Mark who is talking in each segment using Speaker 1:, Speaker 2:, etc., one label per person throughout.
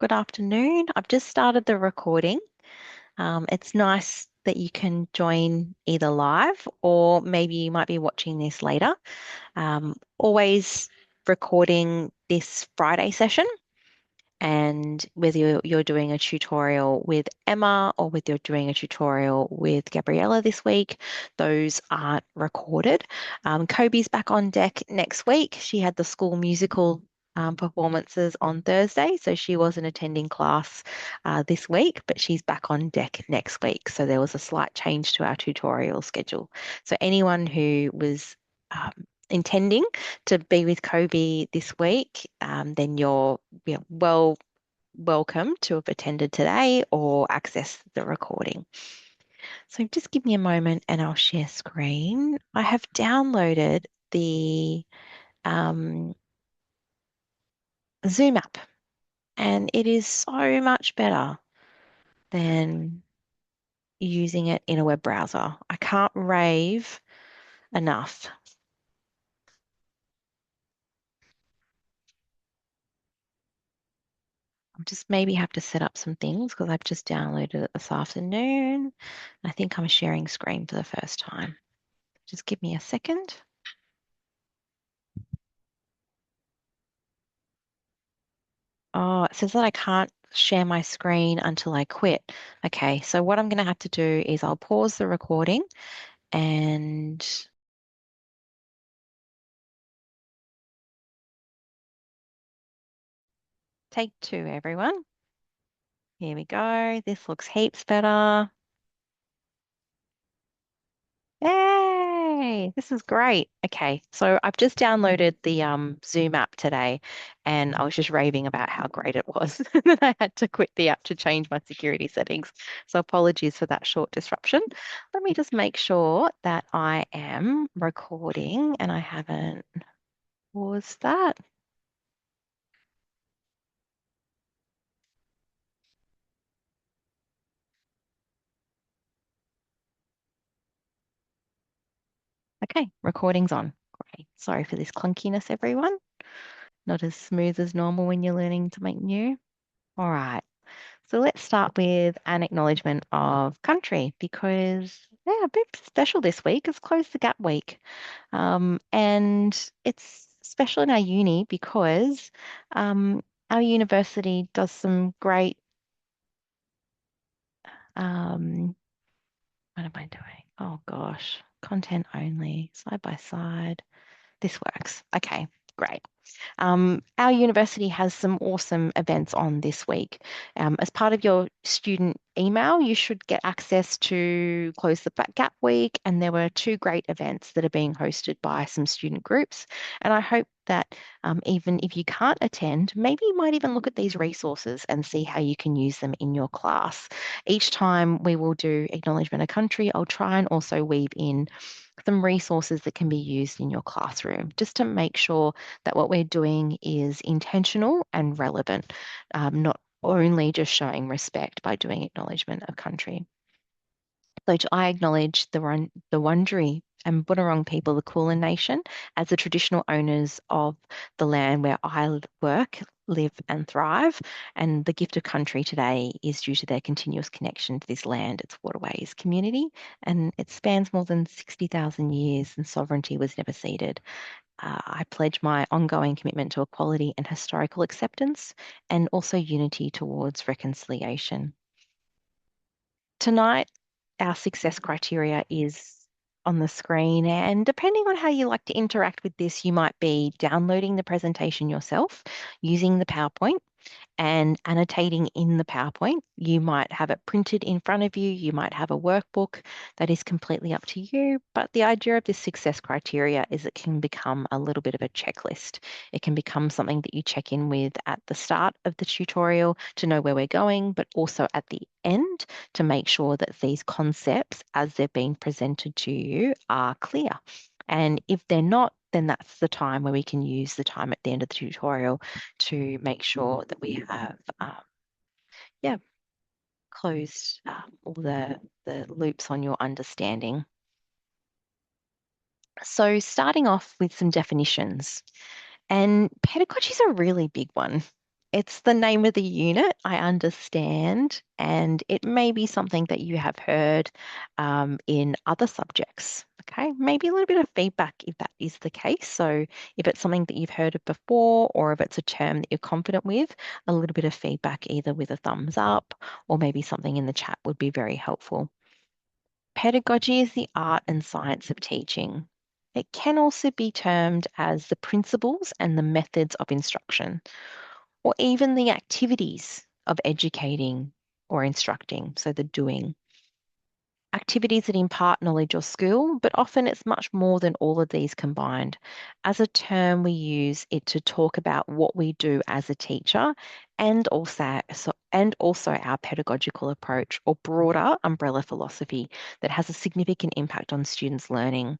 Speaker 1: Good afternoon. I've just started the recording. It's nice that you can join either live or maybe you might be watching this later. Always recording this Friday session, and whether you're doing a tutorial with Emma or whether you're doing a tutorial with Gabriella this week, those are recorded. Kobe's back on deck next week. She had the school musical performances on Thursday, so she wasn't attending class this week, but she's back on deck next week. So there was a slight change to our tutorial schedule. So anyone who was intending to be with Kobe this week, then you're welcome to have attended today or access the recording. So just give me a moment and I'll share screen. I have downloaded the um, Zoom app, and it is so much better than using it in a web browser. I can't rave enough. I'll just maybe have to set up some things because I've just downloaded it this afternoon. I think I'm sharing screen for the first time. Just give me a second. Oh, it says that I can't share my screen until I quit. Okay, so what I'm going to have to do is I'll pause the recording and take two, everyone. Here we go. This looks heaps better. Yay, this is great. Okay, so I've just downloaded the Zoom app today and I was just raving about how great it was. And then I had to quit the app to change my security settings. So apologies for that short disruption. Let me just make sure that I am recording and I haven't paused that. Okay, recording's on. Great. Sorry for this clunkiness, everyone. Not as smooth as normal when you're learning to make new. All right. So let's start with an acknowledgement of country because yeah, a bit special this week. It's Close the Gap week. And it's special in our uni because our university does some great, um, what am I doing? Oh gosh, content only, side by side. This works. Okay, great. Our university has some awesome events on this week. As part of your student email, you should get access to Close the Gap Week, and there were two great events that are being hosted by some student groups. And I hope that even if you can't attend, maybe you might even look at these resources and see how you can use them in your class. Each time we will do Acknowledgement of Country, I'll try and also weave in some resources that can be used in your classroom just to make sure that what we're doing is intentional and relevant, not only just showing respect by doing acknowledgement of country. So I acknowledge the Wurundjeri and Bunurong people, the Kulin Nation, as the traditional owners of the land where I work, live and thrive. And the gift of country today is due to their continuous connection to this land, its waterways, community, and it spans more than 60,000 years and sovereignty was never ceded. I pledge my ongoing commitment to equality and historical acceptance and also unity towards reconciliation. Tonight, our success criteria is on the screen, and depending on how you like to interact with this, you might be downloading the presentation yourself using the PowerPoint and annotating in the PowerPoint. You might have it printed in front of you. You might have a workbook. That is completely up to you. But the idea of this success criteria is it can become a little bit of a checklist. It can become something that you check in with at the start of the tutorial to know where we're going, but also at the end to make sure that these concepts, as they're being presented to you, are clear. And if they're not, then that's the time where we can use the time at the end of the tutorial to make sure that we have, yeah, closed all the loops on your understanding. So starting off with some definitions, and pedagogy is a really big one. It's the name of the unit, I understand, and it may be something that you have heard in other subjects. Okay, maybe a little bit of feedback if that is the case. So, if it's something that you've heard of before, or if it's a term that you're confident with, a little bit of feedback, either with a thumbs up or maybe something in the chat, would be very helpful. Pedagogy is the art and science of teaching. It can also be termed as the principles and the methods of instruction, or even the activities of educating or instructing, so the doing. Activities that impart knowledge or skill, but often it's much more than all of these combined. As a term, we use it to talk about what we do as a teacher and also our pedagogical approach or broader umbrella philosophy that has a significant impact on students' learning.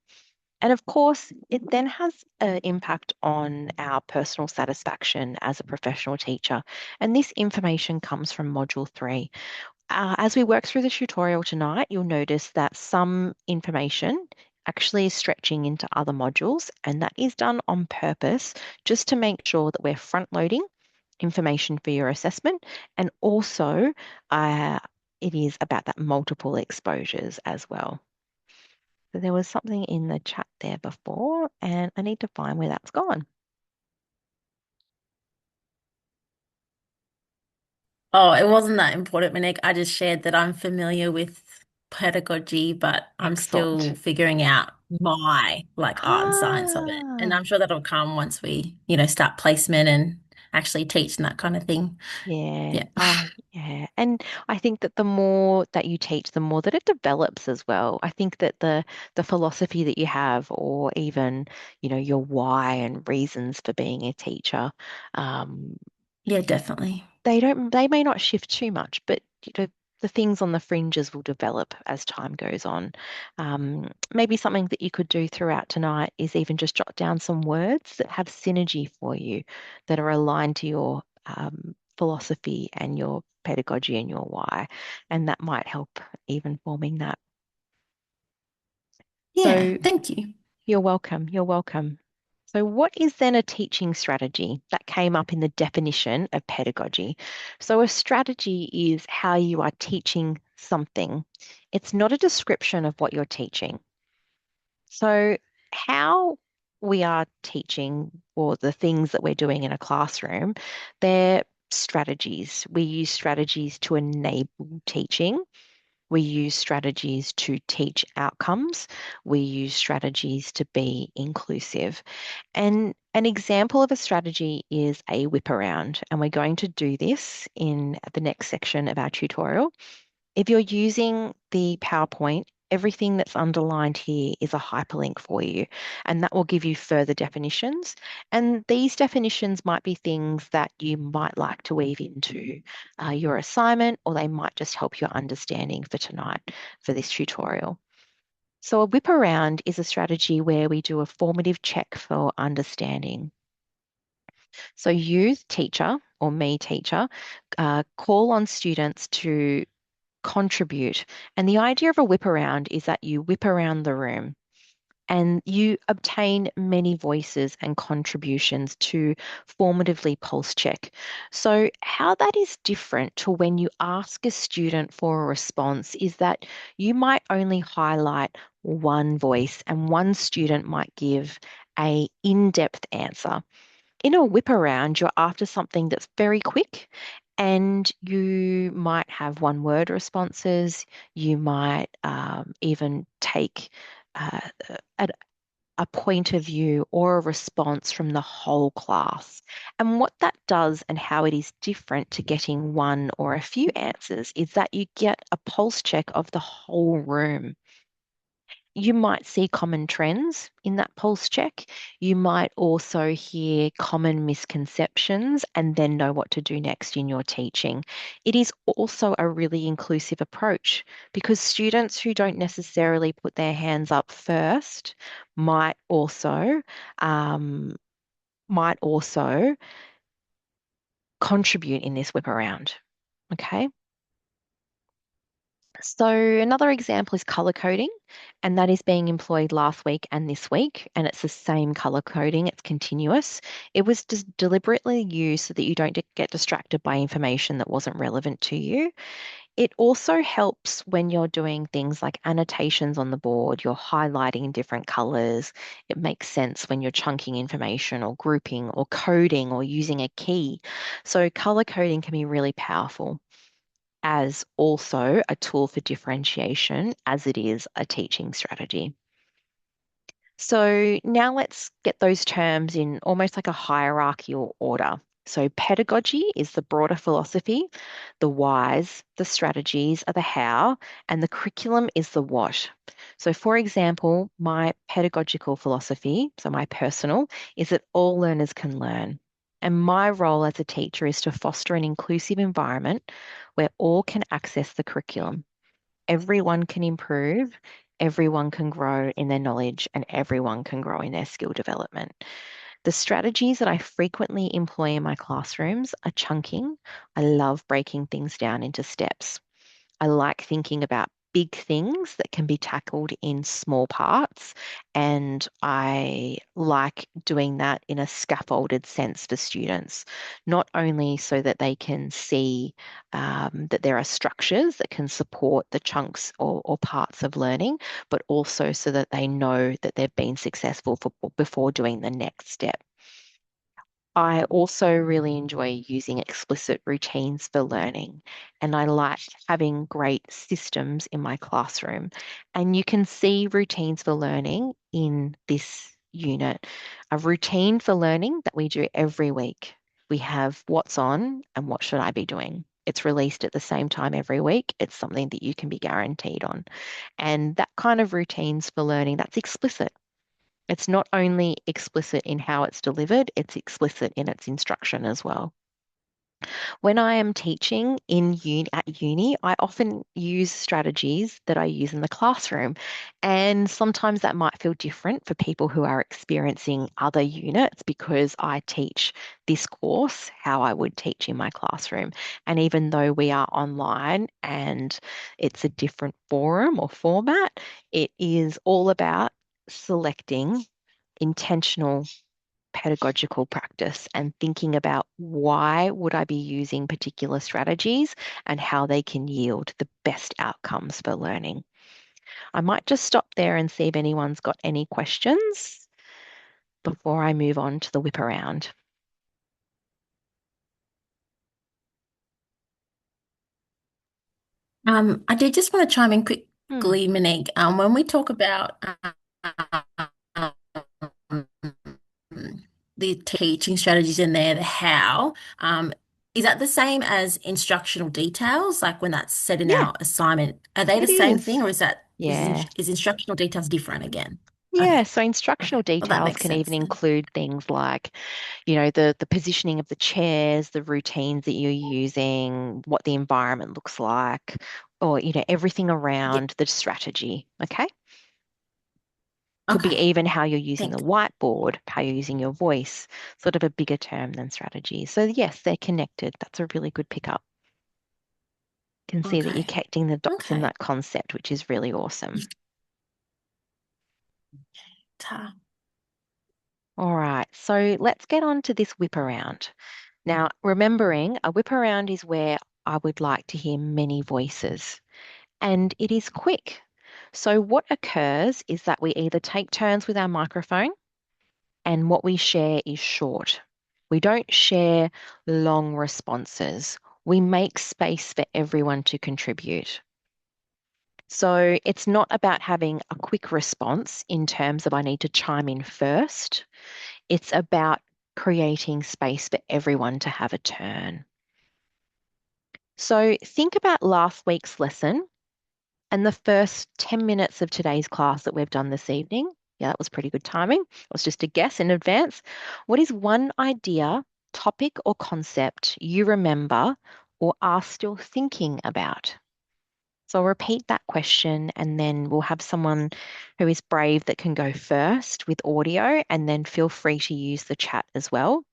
Speaker 1: And of course, it then has an impact on our personal satisfaction as a professional teacher. And this information comes from Module 3. As we work through the tutorial tonight, you'll notice that some information actually is stretching into other modules, and that is done on purpose just to make sure that we're front loading information for your assessment. And also, uh, it is about that multiple exposures as well. So there was something in the chat there before, and I need to find where that's gone.
Speaker 2: Oh, it wasn't that important, Monique. I just shared that I'm familiar with pedagogy, but I'm
Speaker 1: Excellent.
Speaker 2: still figuring out my art and science of it. And
Speaker 1: Ah,
Speaker 2: I'm sure that'll come once we, start placement and actually teach and that kind of thing.
Speaker 1: yeah.
Speaker 2: Yeah.
Speaker 1: Yeah. And I think that the more that you teach, the more that it develops as well. I think that the philosophy that you have, or even, your why and reasons for being a teacher, um,
Speaker 2: Yeah, definitely.
Speaker 1: they may not shift too much, but the things on the fringes will develop as time goes on. Maybe something that you could do throughout tonight is even just jot down some words that have synergy for you, that are aligned to your philosophy and your pedagogy and your why, and that might help even forming that.
Speaker 2: Yeah,
Speaker 1: So
Speaker 2: thank you.
Speaker 1: you're welcome. You're welcome. So, what is then a teaching strategy? That came up in the definition of pedagogy. So, a strategy is how you are teaching something. It's not a description of what you're teaching. So, how we are teaching, or the things that we're doing in a classroom, they're strategies. We use strategies to enable teaching. We use strategies to teach outcomes. We use strategies to be inclusive. And an example of a strategy is a whip around. And we're going to do this in the next section of our tutorial. If you're using the PowerPoint, everything that's underlined here is a hyperlink for you, and that will give you further definitions. And these definitions might be things that you might like to weave into your assignment, or they might just help your understanding for tonight for this tutorial. So a whip around is a strategy where we do a formative check for understanding. So you, teacher, or me, teacher, call on students to contribute. And the idea of a whip around is that you whip around the room and you obtain many voices and contributions to formatively pulse check. So, how that is different to when you ask a student for a response is that you might only highlight one voice and one student might give a in-depth answer. In a whip around, you're after something that's very quick, and you might have one word responses. You might even take uh, a, a point of view or a response from the whole class. And what that does, and how it is different to getting one or a few answers, is that you get a pulse check of the whole room. You might see common trends in that pulse check. You might also hear common misconceptions and then know what to do next in your teaching. It is also a really inclusive approach, because students who don't necessarily put their hands up first might also um, might also contribute in this whip around. Okay. So another example is color coding, and that is being employed last week and this week, and it's the same color coding, it's continuous. It was just deliberately used so that you don't get distracted by information that wasn't relevant to you. It also helps when you're doing things like annotations on the board, you're highlighting different colors. It makes sense when you're chunking information or grouping or coding or using a key. So color coding can be really powerful as also a tool for differentiation as it is a teaching strategy. So now let's get those terms in almost like a hierarchical order. So pedagogy is the broader philosophy, the whys, the strategies are the how, and the curriculum is the what. So for example, my pedagogical philosophy, so my personal, is that all learners can learn. And my role as a teacher is to foster an inclusive environment where all can access the curriculum. Everyone can improve, everyone can grow in their knowledge, and everyone can grow in their skill development. The strategies that I frequently employ in my classrooms are chunking. I love breaking things down into steps. I like thinking about big things that can be tackled in small parts. And I like doing that in a scaffolded sense for students, not only so that they can see that there are structures that can support the chunks or parts of learning, but also so that they know that they've been successful before doing the next step. I also really enjoy using explicit routines for learning, and I like having great systems in my classroom. And you can see routines for learning in this unit. A routine for learning that we do every week. We have what's on and what should I be doing. It's released at the same time every week. It's something that you can be guaranteed on. And that kind of routines for learning, that's explicit. It's not only explicit in how it's delivered, it's explicit in its instruction as well. When I am teaching at uni, I often use strategies that I use in the classroom. And sometimes that might feel different for people who are experiencing other units because I teach this course how I would teach in my classroom. And even though we are online and it's a different forum or format, it is all about selecting intentional pedagogical practice and thinking about why would I be using particular strategies and how they can yield the best outcomes for learning. I might just stop there and see if anyone's got any questions before I move on to the whip around.
Speaker 2: I did just want to chime in
Speaker 1: Hmm.
Speaker 2: quickly, Monique. When we talk about um, the teaching strategies in there, the how, is that the same as instructional details? Like when that's set in
Speaker 1: Yeah,
Speaker 2: our assignment, are they the
Speaker 1: it
Speaker 2: same
Speaker 1: is.
Speaker 2: thing, or is
Speaker 1: Yeah.
Speaker 2: is instructional details different again?
Speaker 1: Yeah,
Speaker 2: Okay,
Speaker 1: so
Speaker 2: okay,
Speaker 1: instructional
Speaker 2: well that
Speaker 1: details
Speaker 2: makes
Speaker 1: can even
Speaker 2: sense then.
Speaker 1: include things like, the positioning of the chairs, the routines that you're using, what the environment looks like, or, everything
Speaker 2: Yeah.
Speaker 1: around the strategy. Okay. Could be
Speaker 2: Okay.
Speaker 1: even how you're using the
Speaker 2: Thanks.
Speaker 1: whiteboard, how you're using your voice, sort of a bigger term than strategy. So yes, they're connected. That's a really good pickup. Can see that you're
Speaker 2: Okay.
Speaker 1: connecting the dots in
Speaker 2: Okay.
Speaker 1: that concept, which is really awesome.
Speaker 2: Ta.
Speaker 1: All right, so let's get on to this whip around. Now, remembering a whip around is where I would like to hear many voices, and it is quick. So, what occurs is that we either take turns with our microphone, and what we share is short. We don't share long responses. We make space for everyone to contribute. So, it's not about having a quick response in terms of I need to chime in first. It's about creating space for everyone to have a turn. So think about last week's lesson and the first 10 minutes of today's class that we've done this evening. Yeah, that was pretty good timing. It was just a guess in advance. What is one idea, topic, or concept you remember or are still thinking about? So I'll repeat that question and then we'll have someone who is brave that can go first with audio and then feel free to use the chat as well.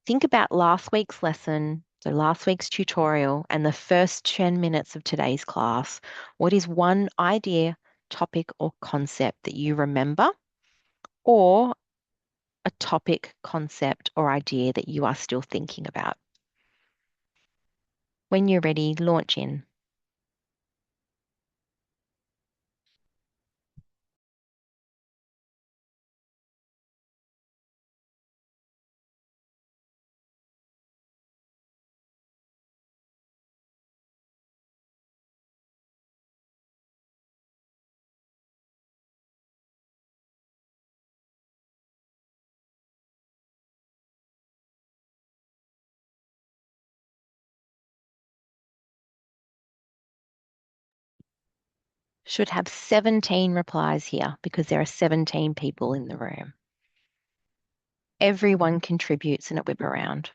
Speaker 1: Think about last week's lesson So last week's tutorial and the first 10 minutes of today's class, what is one idea, topic, or concept that you remember, or a topic, concept, or idea that you are still thinking about? When you're ready, launch in. Should have 17 replies here because there are 17 people in the room. Everyone contributes in a whip around.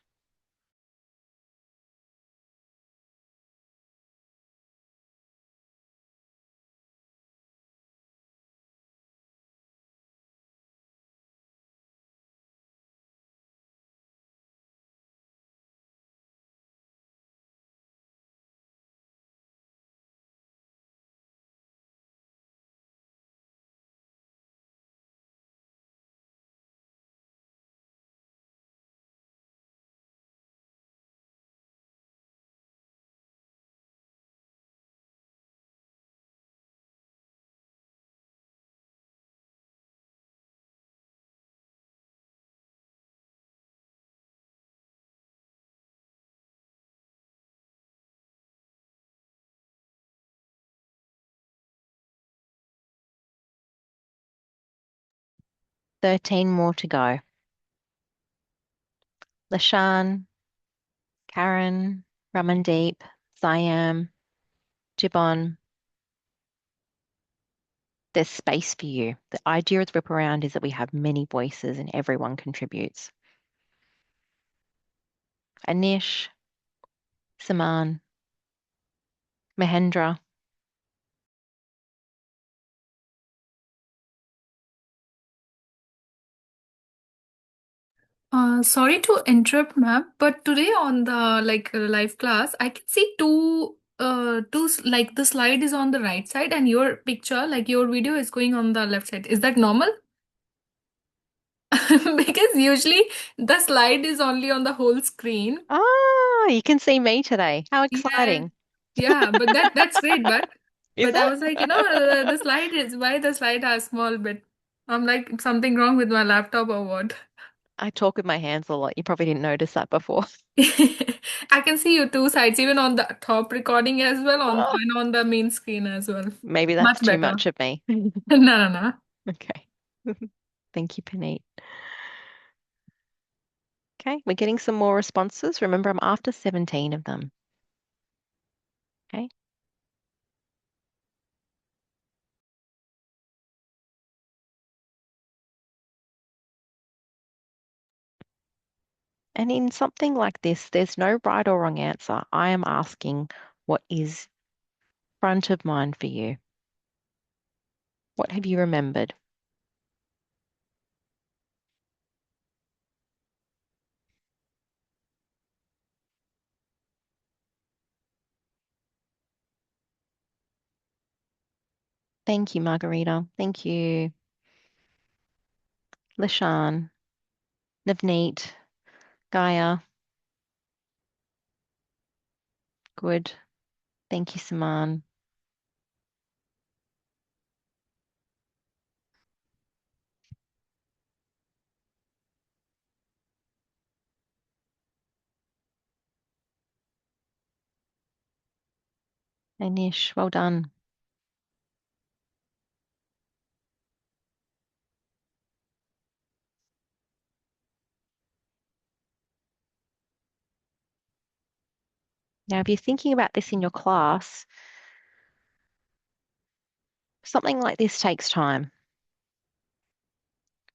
Speaker 1: 13 more to go. Lashan, Karen, Ramandeep, Siam, Jibon. There's space for you. The idea of whip around is that we have many voices and everyone contributes. Anish, Saman, Mahendra.
Speaker 3: Sorry to interrupt, ma'am, but today on the live class, I can see like the slide is on the right side and your picture, like your video is going on the left side. Is that normal? Because usually the slide is only on the whole screen.
Speaker 1: Ah, you can see me today. How
Speaker 3: Yeah,
Speaker 1: exciting.
Speaker 3: yeah, but that's great. But
Speaker 1: Is
Speaker 3: but I
Speaker 1: it?
Speaker 3: was like, the slide is why the slide has small bit. I'm like something wrong with my laptop or what?
Speaker 1: I talk with my hands a lot. You probably didn't notice that before.
Speaker 3: I can see your two sides, even on the top recording as well,
Speaker 1: Oh,
Speaker 3: and on the main screen as well.
Speaker 1: maybe that's
Speaker 3: Much
Speaker 1: too
Speaker 3: better.
Speaker 1: much of me.
Speaker 3: No, no, no.
Speaker 1: Okay. Thank you, Paneet. Okay, we're getting some more responses. Remember, I'm after 17 of them. Okay. And in something like this, there's no right or wrong answer. I am asking what is front of mind for you? What have you remembered? Thank you, Margarita. Thank you, Lashan, Navneet, Gaia. Good. Thank you, Saman. Anish, well done. Now, if you're thinking about this in your class, something like this takes time,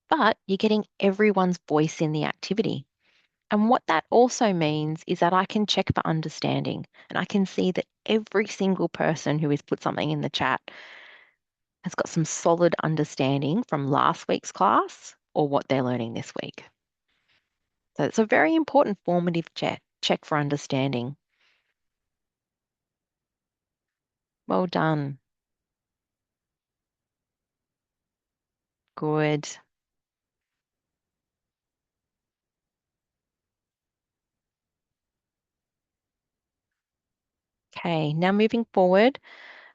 Speaker 1: but you're getting everyone's voice in the activity. And what that also means is that I can check for understanding and I can see that every single person who has put something in the chat has got some solid understanding from last week's class or what they're learning this week. So it's a very important formative check for understanding. Well done. Good. Okay, now moving forward,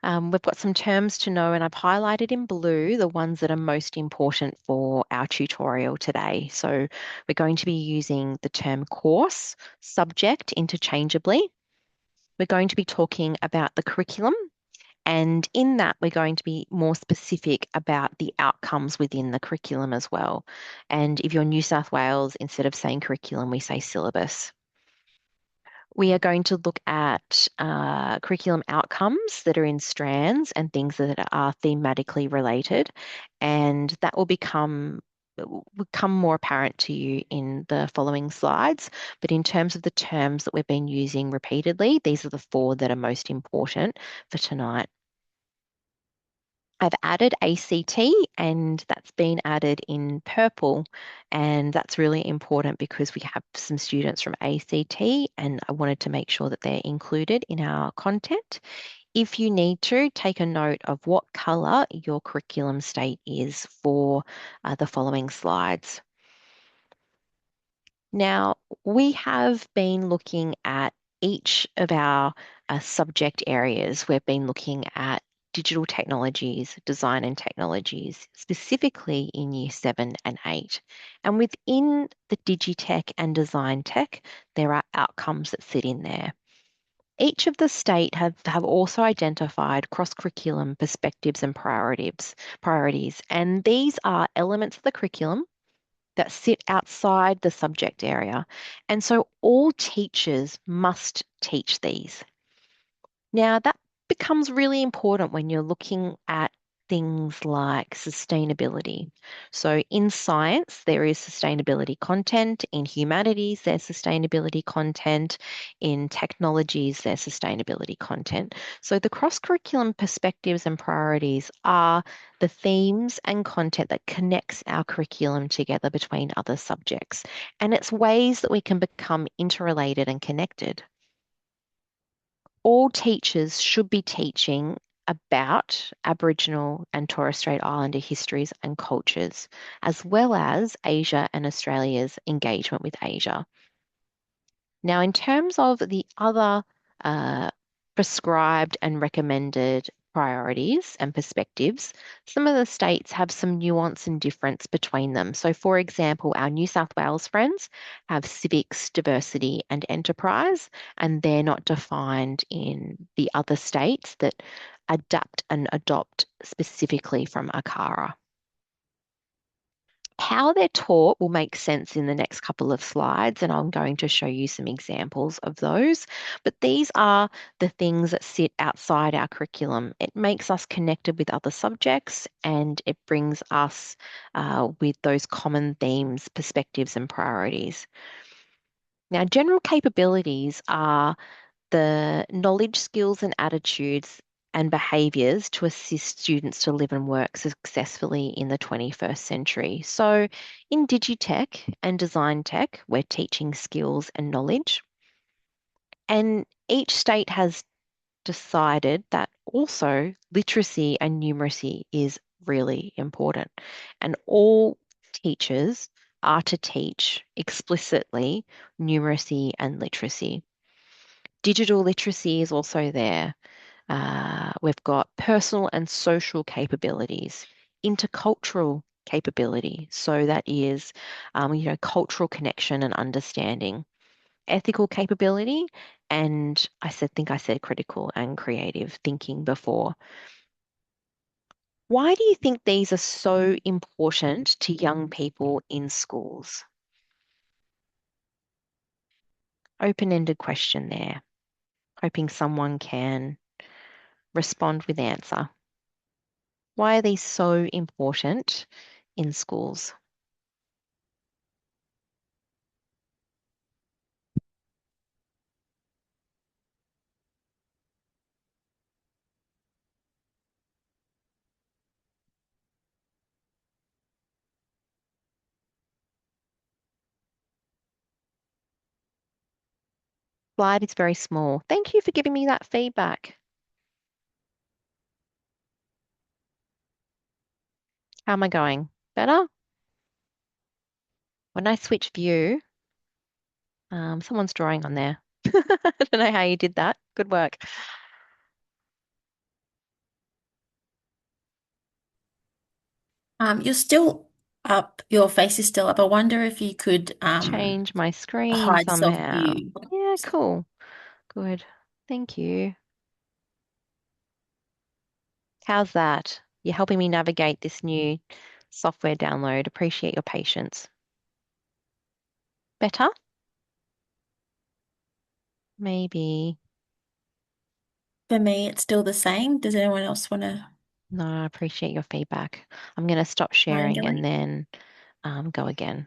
Speaker 1: we've got some terms to know, and I've highlighted in blue the ones that are most important for our tutorial today. So we're going to be using the term course, subject interchangeably. We're going to be talking about the curriculum, and in that, we're going to be more specific about the outcomes within the curriculum as well. And if you're New South Wales, instead of saying curriculum, we say syllabus. We are going to look at curriculum outcomes that are in strands and things that are thematically related, and that will become more apparent to you in the following slides. But in terms of the terms that we've been using repeatedly, these are the four that are most important for tonight. I've added ACT, and that's been added in purple, and that's really important because we have some students from ACT, and I wanted to make sure that they're included in our content. If you need to, take a note of what colour your curriculum state is for the following slides. Now, we have been looking at each of our subject areas. We've been looking at digital technologies, design and technologies, specifically in year 7 and 8. And within the Digitech and design tech, there are outcomes that sit in there. Each of the state have also identified cross-curriculum perspectives and priorities, and these are elements of the curriculum that sit outside the subject area. And so all teachers must teach these. Now, that becomes really important when you're looking at things like sustainability. So, in science, there is sustainability content. In humanities, there's sustainability content. In technologies, there's sustainability content. So, the cross curriculum perspectives and priorities are the themes and content that connects our curriculum together between other subjects. And it's ways that we can become interrelated and connected. All teachers should be teaching about Aboriginal and Torres Strait Islander histories and cultures, as well as Asia and Australia's engagement with Asia. Now, in terms of the other uh, prescribed and recommended priorities and perspectives, some of the states have some nuance and difference between them. So, for example, our New South Wales friends have civics, diversity, and enterprise, and they're not defined in the other states that adapt and adopt specifically from ACARA. How they're taught will make sense in the next couple of slides, and I'm going to show you some examples of those. But these are the things that sit outside our curriculum. It makes us connected with other subjects, and it brings us with those common themes, perspectives, and priorities. Now, general capabilities are the knowledge, skills, and attitudes and behaviours to assist students to live and work successfully in the 21st century. So, in Digitech and Design Tech, we're teaching skills and knowledge. And each state has decided that also literacy and numeracy is really important. And all teachers are to teach explicitly numeracy and literacy. Digital literacy is also there. We've got personal and social capabilities, intercultural capability. So that is, cultural connection and understanding, ethical capability, and think I said critical and creative thinking before. Why do you think these are so important to young people in schools? Open-ended question there. Hoping someone can respond with answer. Why are these so important in schools? Slide is very small. Thank you for giving me that feedback. How am I going? Better? When I switch view, someone's drawing on there. I don't know how you did that. Good work.
Speaker 2: You're still up. Your face is still up. I wonder if you could
Speaker 1: Change my screen
Speaker 2: hide self
Speaker 1: somehow.
Speaker 2: view.
Speaker 1: Yeah, cool. Good. Thank you. How's that? You're helping me navigate this new software download. Appreciate your patience. Better? Maybe.
Speaker 2: For me, it's still the same. Does anyone else want to
Speaker 1: No, I appreciate your feedback. I'm going to stop sharing and
Speaker 2: triangulate?
Speaker 1: then go again.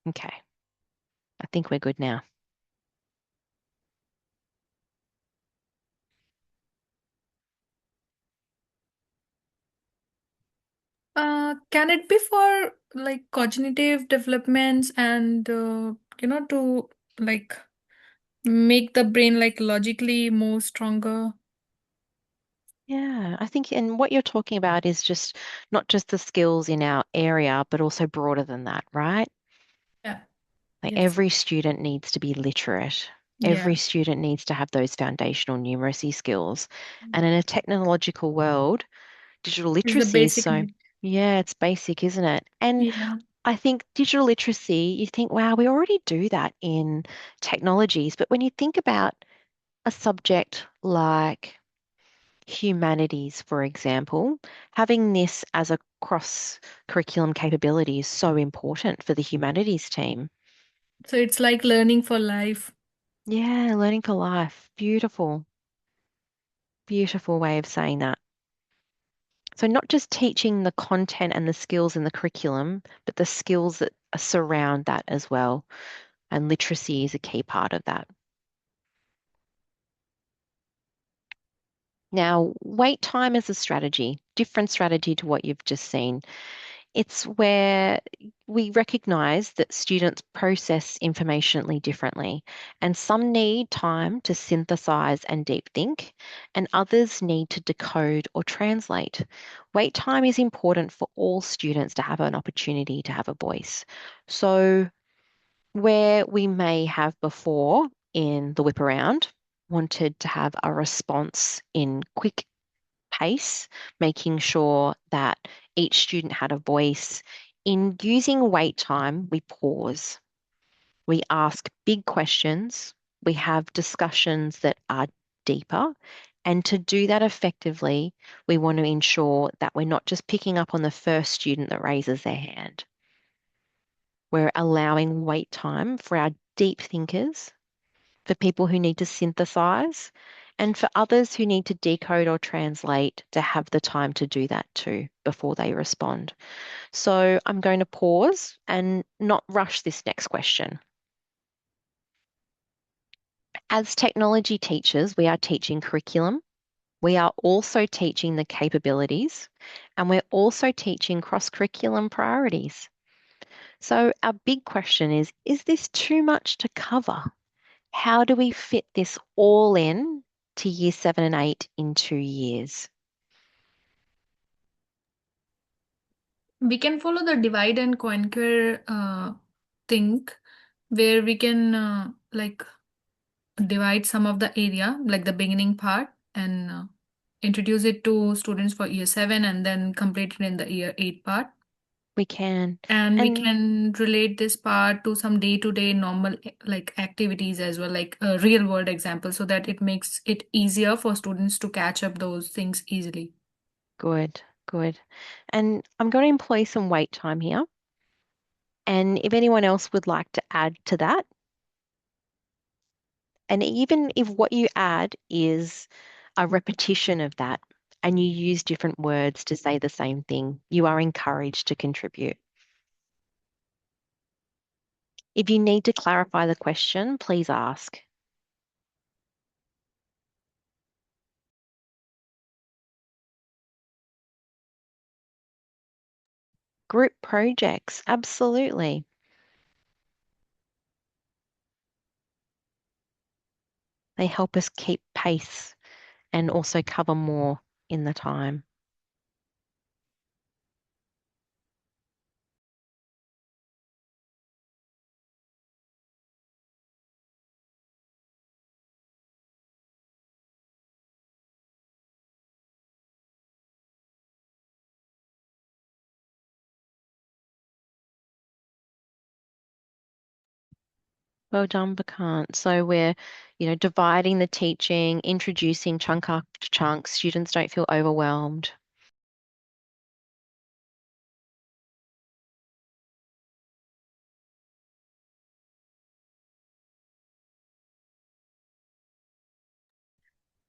Speaker 1: Okay, I think we're good now.
Speaker 3: Can it be for like cognitive developments and to like make the brain like logically more stronger?
Speaker 1: Yeah, I think, and what you're talking about is just not just the skills in our area, but also broader than that, right?
Speaker 3: Yeah.
Speaker 1: Like
Speaker 3: Yes.
Speaker 1: every student needs to be literate.
Speaker 3: Yeah.
Speaker 1: Every student needs to have those foundational numeracy skills. And in a technological world, digital
Speaker 3: It's the
Speaker 1: literacy is
Speaker 3: basic
Speaker 1: so,
Speaker 3: need.
Speaker 1: yeah, it's basic, isn't it? And
Speaker 3: Yeah.
Speaker 1: I think digital literacy, you think, wow, we already do that in technologies. But when you think about a subject like humanities, for example, having this as a cross curriculum capability is so important for the humanities team.
Speaker 3: So it's like learning for life.
Speaker 1: Yeah, learning for life. Beautiful, beautiful way of saying that. So, not just teaching the content and the skills in the curriculum, but the skills that surround that as well. And literacy is a key part of that. Now, wait time is a strategy, different strategy to what you've just seen. It's where we recognize that students process informationally differently, and some need time to synthesize and deep think, and others need to decode or translate. Wait time is important for all students to have an opportunity to have a voice. So, where we may have before in the whip around wanted to have a response in quick pace, making sure that each student had a voice. In using wait time, we pause, we ask big questions, we have discussions that are deeper. And to do that effectively, we want to ensure that we're not just picking up on the first student that raises their hand. We're allowing wait time for our deep thinkers, for people who need to synthesize, and for others who need to decode or translate to have the time to do that too before they respond. So I'm going to pause and not rush this next question. As technology teachers, we are teaching curriculum. We are also teaching the capabilities, and we're also teaching cross-curriculum priorities. So our big question is this too much to cover? How do we fit this all in to year 7 and 8 in 2 years?
Speaker 3: We can follow the divide and conquer thing where we can like divide some of the area, like the beginning part, and introduce it to students for year 7 and then complete it in the year 8 part.
Speaker 1: We can.
Speaker 3: And we
Speaker 1: And
Speaker 3: can relate this part to some day-to-day normal like activities as well, like a real world example, so that it makes it easier for students to catch up those things easily.
Speaker 1: good, good. And I'm going to employ some wait time here. And if anyone else would like to add to that, and even if what you add is a repetition of that, and you use different words to say the same thing, you are encouraged to contribute. If you need to clarify the question, please ask. Group projects, absolutely. They help us keep pace and also cover more in the time. Well done, Bakant. So we're, dividing the teaching, introducing chunk after chunk. Students don't feel overwhelmed.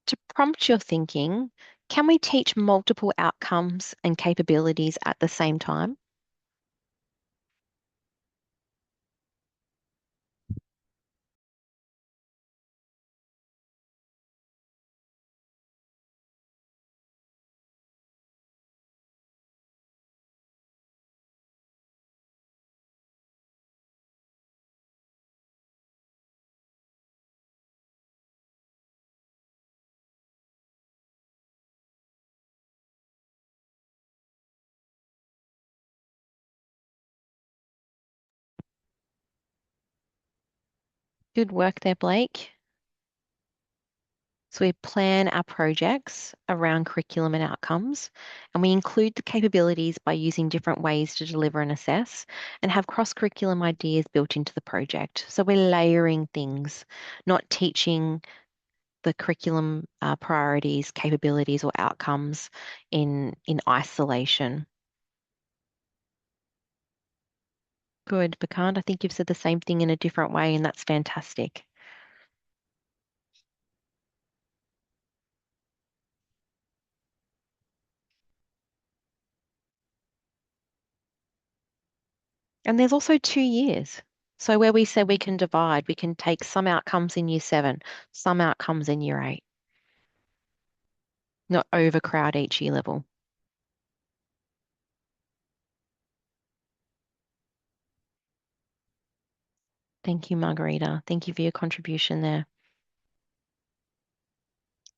Speaker 1: To prompt your thinking, can we teach multiple outcomes and capabilities at the same time? Good work there, Blake. So we plan our projects around curriculum and outcomes, and we include the capabilities by using different ways to deliver and assess, and have cross-curriculum ideas built into the project. So we're layering things, not teaching the curriculum priorities, capabilities, or outcomes in isolation. Good, Bakant. I think you've said the same thing in a different way, and that's fantastic. And there's also 2 years. So where we say we can divide, we can take some outcomes in year 7, some outcomes in year 8, not overcrowd each year level. Thank you, Margarita. Thank you for your contribution there.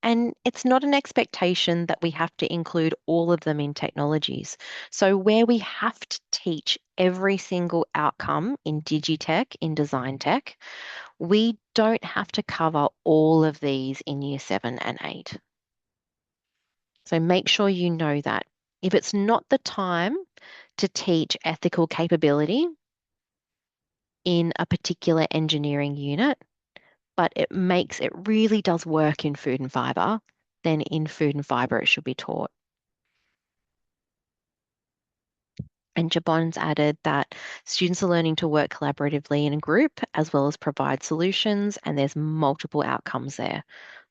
Speaker 1: And it's not an expectation that we have to include all of them in technologies. So where we have to teach every single outcome in Digitech, in Design Tech, we don't have to cover all of these in year 7 and 8. So make sure you know that. If it's not the time to teach ethical capability in a particular engineering unit, but it really does work in food and fibre, then in food and fibre it should be taught. And Jabon's added that students are learning to work collaboratively in a group as well as provide solutions, and there's multiple outcomes there.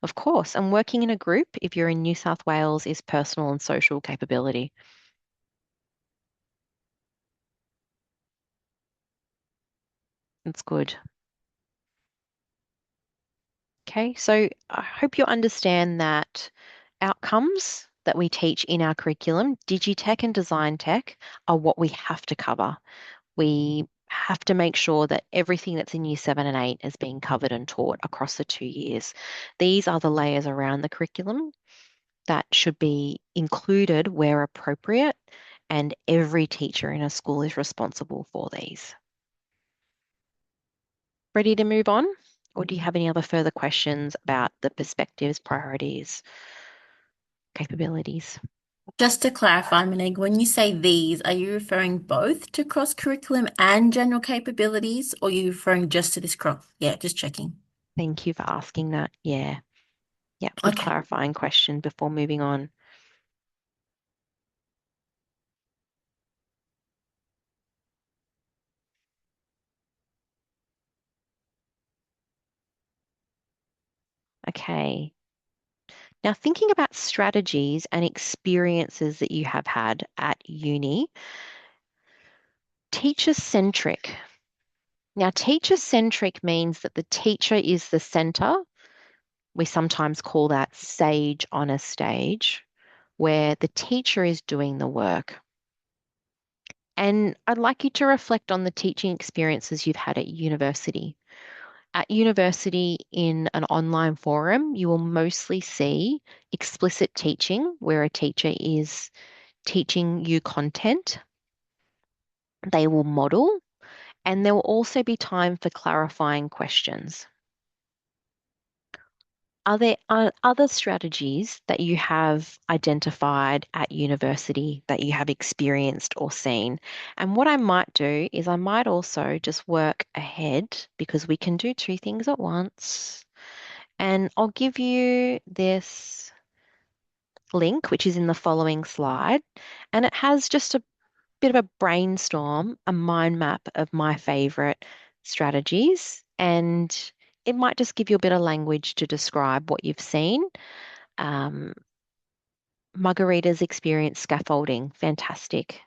Speaker 1: Of course, and working in a group, if you're in New South Wales, is personal and social capability. It's good. Okay, so I hope you understand that outcomes that we teach in our curriculum, Digitech and Design Tech, are what we have to cover. We have to make sure that everything that's in year 7 and 8 is being covered and taught across the 2 years. These are the layers around the curriculum that should be included where appropriate, and every teacher in a school is responsible for these. Ready to move on? Or do you have any other further questions about the perspectives, priorities, capabilities?
Speaker 2: Just to clarify, Monique, when you say these, are you referring both to cross-curriculum and general capabilities, or are you referring just to this cross? Yeah, just checking.
Speaker 1: Thank you for asking that. Yeah. Yeah, good
Speaker 2: Okay.
Speaker 1: clarifying question before moving on. Okay. Now, thinking about strategies and experiences that you have had at uni, teacher-centric. Now, teacher-centric means that the teacher is the center. We sometimes call that sage on a stage, where the teacher is doing the work. And I'd like you to reflect on the teaching experiences you've had at university. At university, in an online forum, you will mostly see explicit teaching, where a teacher is teaching you content. They will model, and there will also be time for clarifying questions. Are there other strategies that you have identified at university that you have experienced or seen? And what I might do is I might also just work ahead because we can do two things at once. And I'll give you this link, which is in the following slide, and it has just a bit of a brainstorm, a mind map of my favorite strategies. And it might just give you a bit of language to describe what you've seen. Um, Margarita's experience scaffolding, fantastic.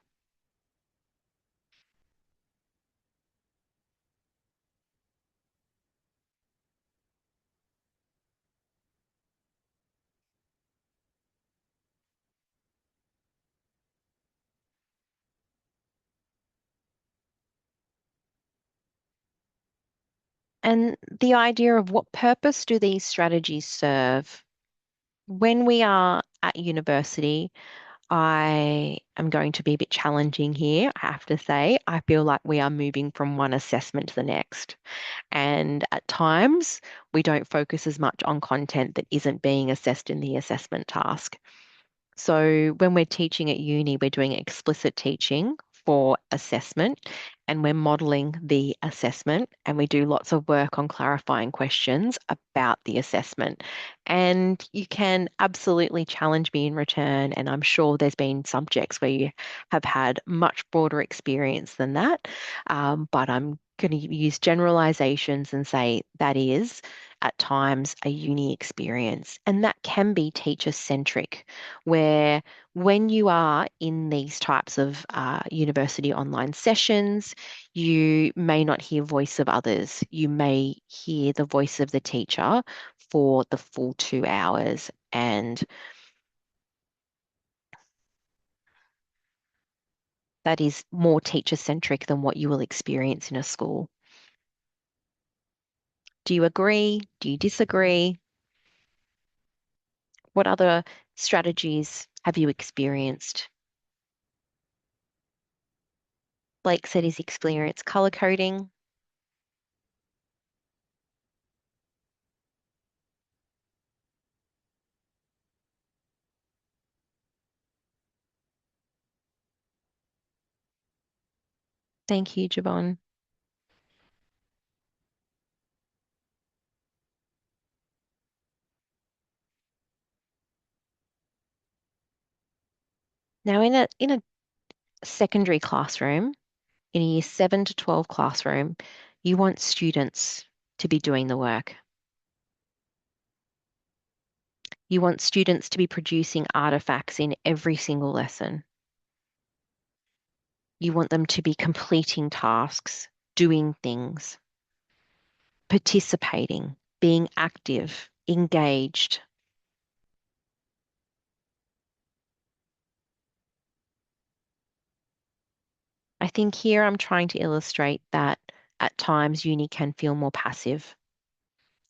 Speaker 1: And the idea of what purpose do these strategies serve? When we are at university, I am going to be a bit challenging here, I have to say. I feel like we are moving from one assessment to the next. And at times, we don't focus as much on content that isn't being assessed in the assessment task. So when we're teaching at uni, we're doing explicit teaching for assessment and we're modeling the assessment and we do lots of work on clarifying questions about the assessment. And you can absolutely challenge me in return. And I'm sure there's been subjects where you have had much broader experience than that. But I'm going to use generalizations and say that is at times a uni experience. And that can be teacher centric where when you are in these types of university online sessions, you may not hear voice of others. You may hear the voice of the teacher for the full 2 hours. And that is more teacher centric than what you will experience in a school. Do you agree? Do you disagree? What other strategies have you experienced? Blake said he's experienced color coding. Thank you, Javon. Now, in a secondary classroom, in a year 7 to 12 classroom, you want students to be doing the work. You want students to be producing artifacts in every single lesson. You want them to be completing tasks, doing things, participating, being active, engaged. I think here I'm trying to illustrate that at times uni can feel more passive,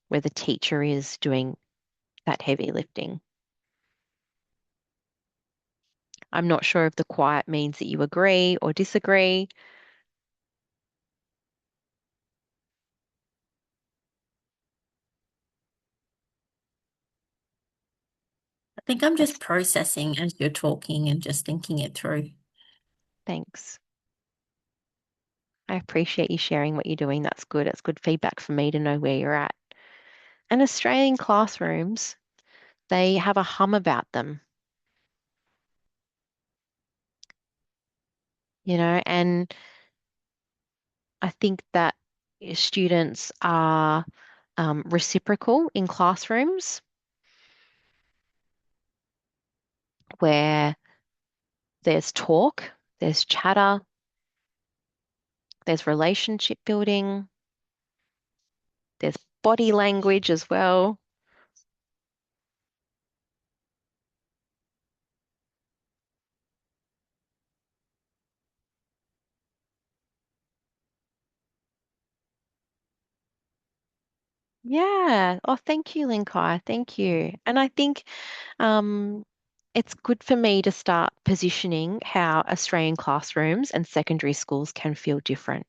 Speaker 1: where the teacher is doing that heavy lifting. I'm not sure if the quiet means that you agree or disagree.
Speaker 2: I think I'm
Speaker 1: That's
Speaker 2: just processing as you're talking and just thinking it through.
Speaker 1: thanks. I appreciate you sharing what you're doing. That's good. It's good feedback for me to know where you're at. And Australian classrooms, they have a hum about them, and I think that students are reciprocal in classrooms. where there's talk, there's chatter, there's relationship building, there's body language as well. Yeah. Oh, thank you, Linkai. Thank you. And I think um, it's good for me to start positioning how Australian classrooms and secondary schools can feel different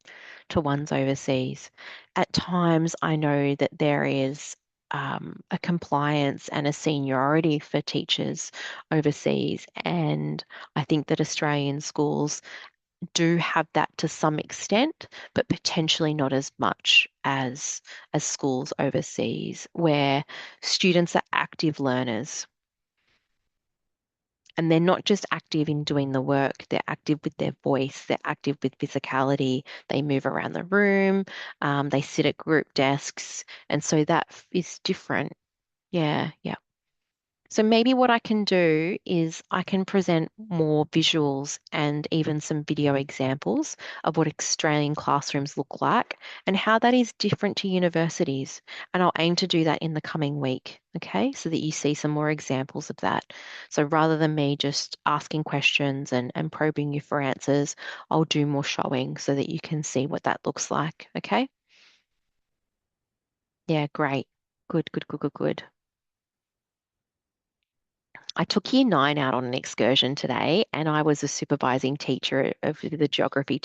Speaker 1: to ones overseas. At times, I know that there is a compliance and a seniority for teachers overseas, and I think that Australian schools do have that to some extent, but potentially not as much as schools overseas, where students are active learners. And they're not just active in doing the work, they're active with their voice, they're active with physicality, they move around the room, they sit at group desks. And so that is different. Yeah, yeah. So maybe what I can do is I can present more visuals and even some video examples of what Australian classrooms look like and how that is different to universities. And I'll aim to do that in the coming week, okay? So that you see some more examples of that. So rather than me just asking questions and probing you for answers, I'll do more showing so that you can see what that looks like, okay? Yeah, great. Good, good, good, good, good. I took year 9 out on an excursion today, and I was a supervising teacher of the geography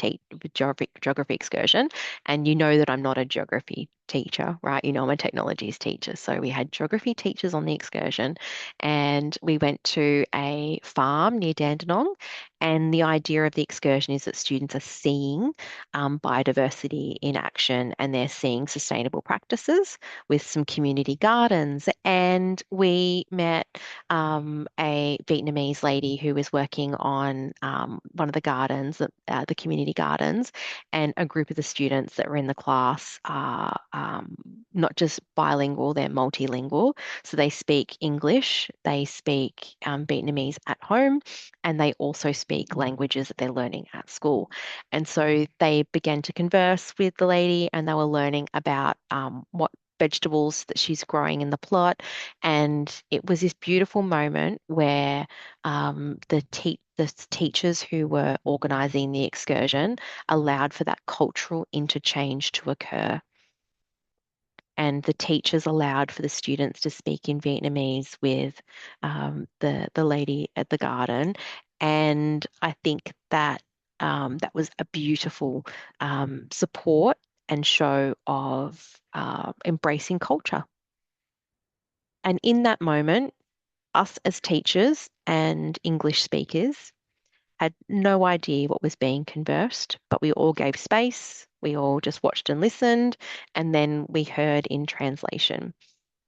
Speaker 1: excursion. And you know that I'm not a geography teacher, right? You know I'm a technologies teacher. So we had geography teachers on the excursion, and we went to a farm near Dandenong. And the idea of the excursion is that students are seeing biodiversity in action, and they're seeing sustainable practices with some community gardens. And we met a Vietnamese lady who was working on one of the gardens, the community gardens, and a group of the students that were in the class are not just bilingual, they're multilingual. So they speak English, they speak Vietnamese at home, and they also speak languages that they're learning at school. And so they began to converse with the lady, and they were learning about what vegetables that she's growing in the plot. And it was this beautiful moment where the teachers who were organising the excursion allowed for that cultural interchange to occur. And the teachers allowed for the students to speak in Vietnamese with the lady at the garden. And I think that that was a beautiful support and show of embracing culture. And in that moment, us as teachers and English speakers had no idea what was being conversed, but we all gave space. We all just watched and listened, and then we heard in translation.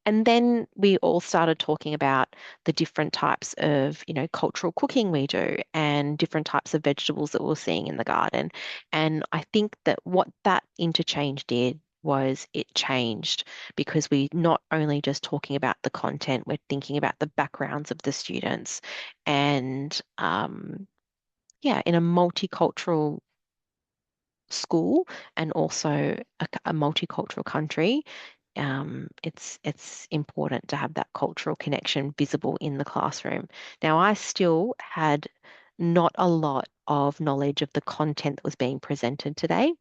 Speaker 1: And then we all started talking about the different types of, cultural cooking we do and different types of vegetables that we're seeing in the garden. And I think that what that interchange did was it changed because we not only just talking about the content, we're thinking about the backgrounds of the students. And yeah, in a multicultural school and also a multicultural country, it's important to have that cultural connection visible in the classroom. Now, I still had not a lot of knowledge of the content that was being presented today.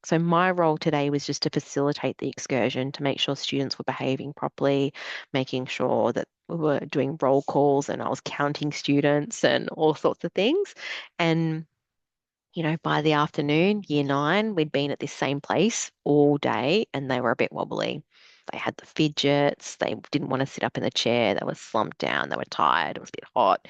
Speaker 1: So my role today was just to facilitate the excursion, to make sure students were behaving properly, making sure that we were doing roll calls and I was counting students and all sorts of things. And by the afternoon, year 9, we'd been at this same place all day and they were a bit wobbly. They had the fidgets, they didn't want to sit up in the chair, they were slumped down, they were tired, it was a bit hot,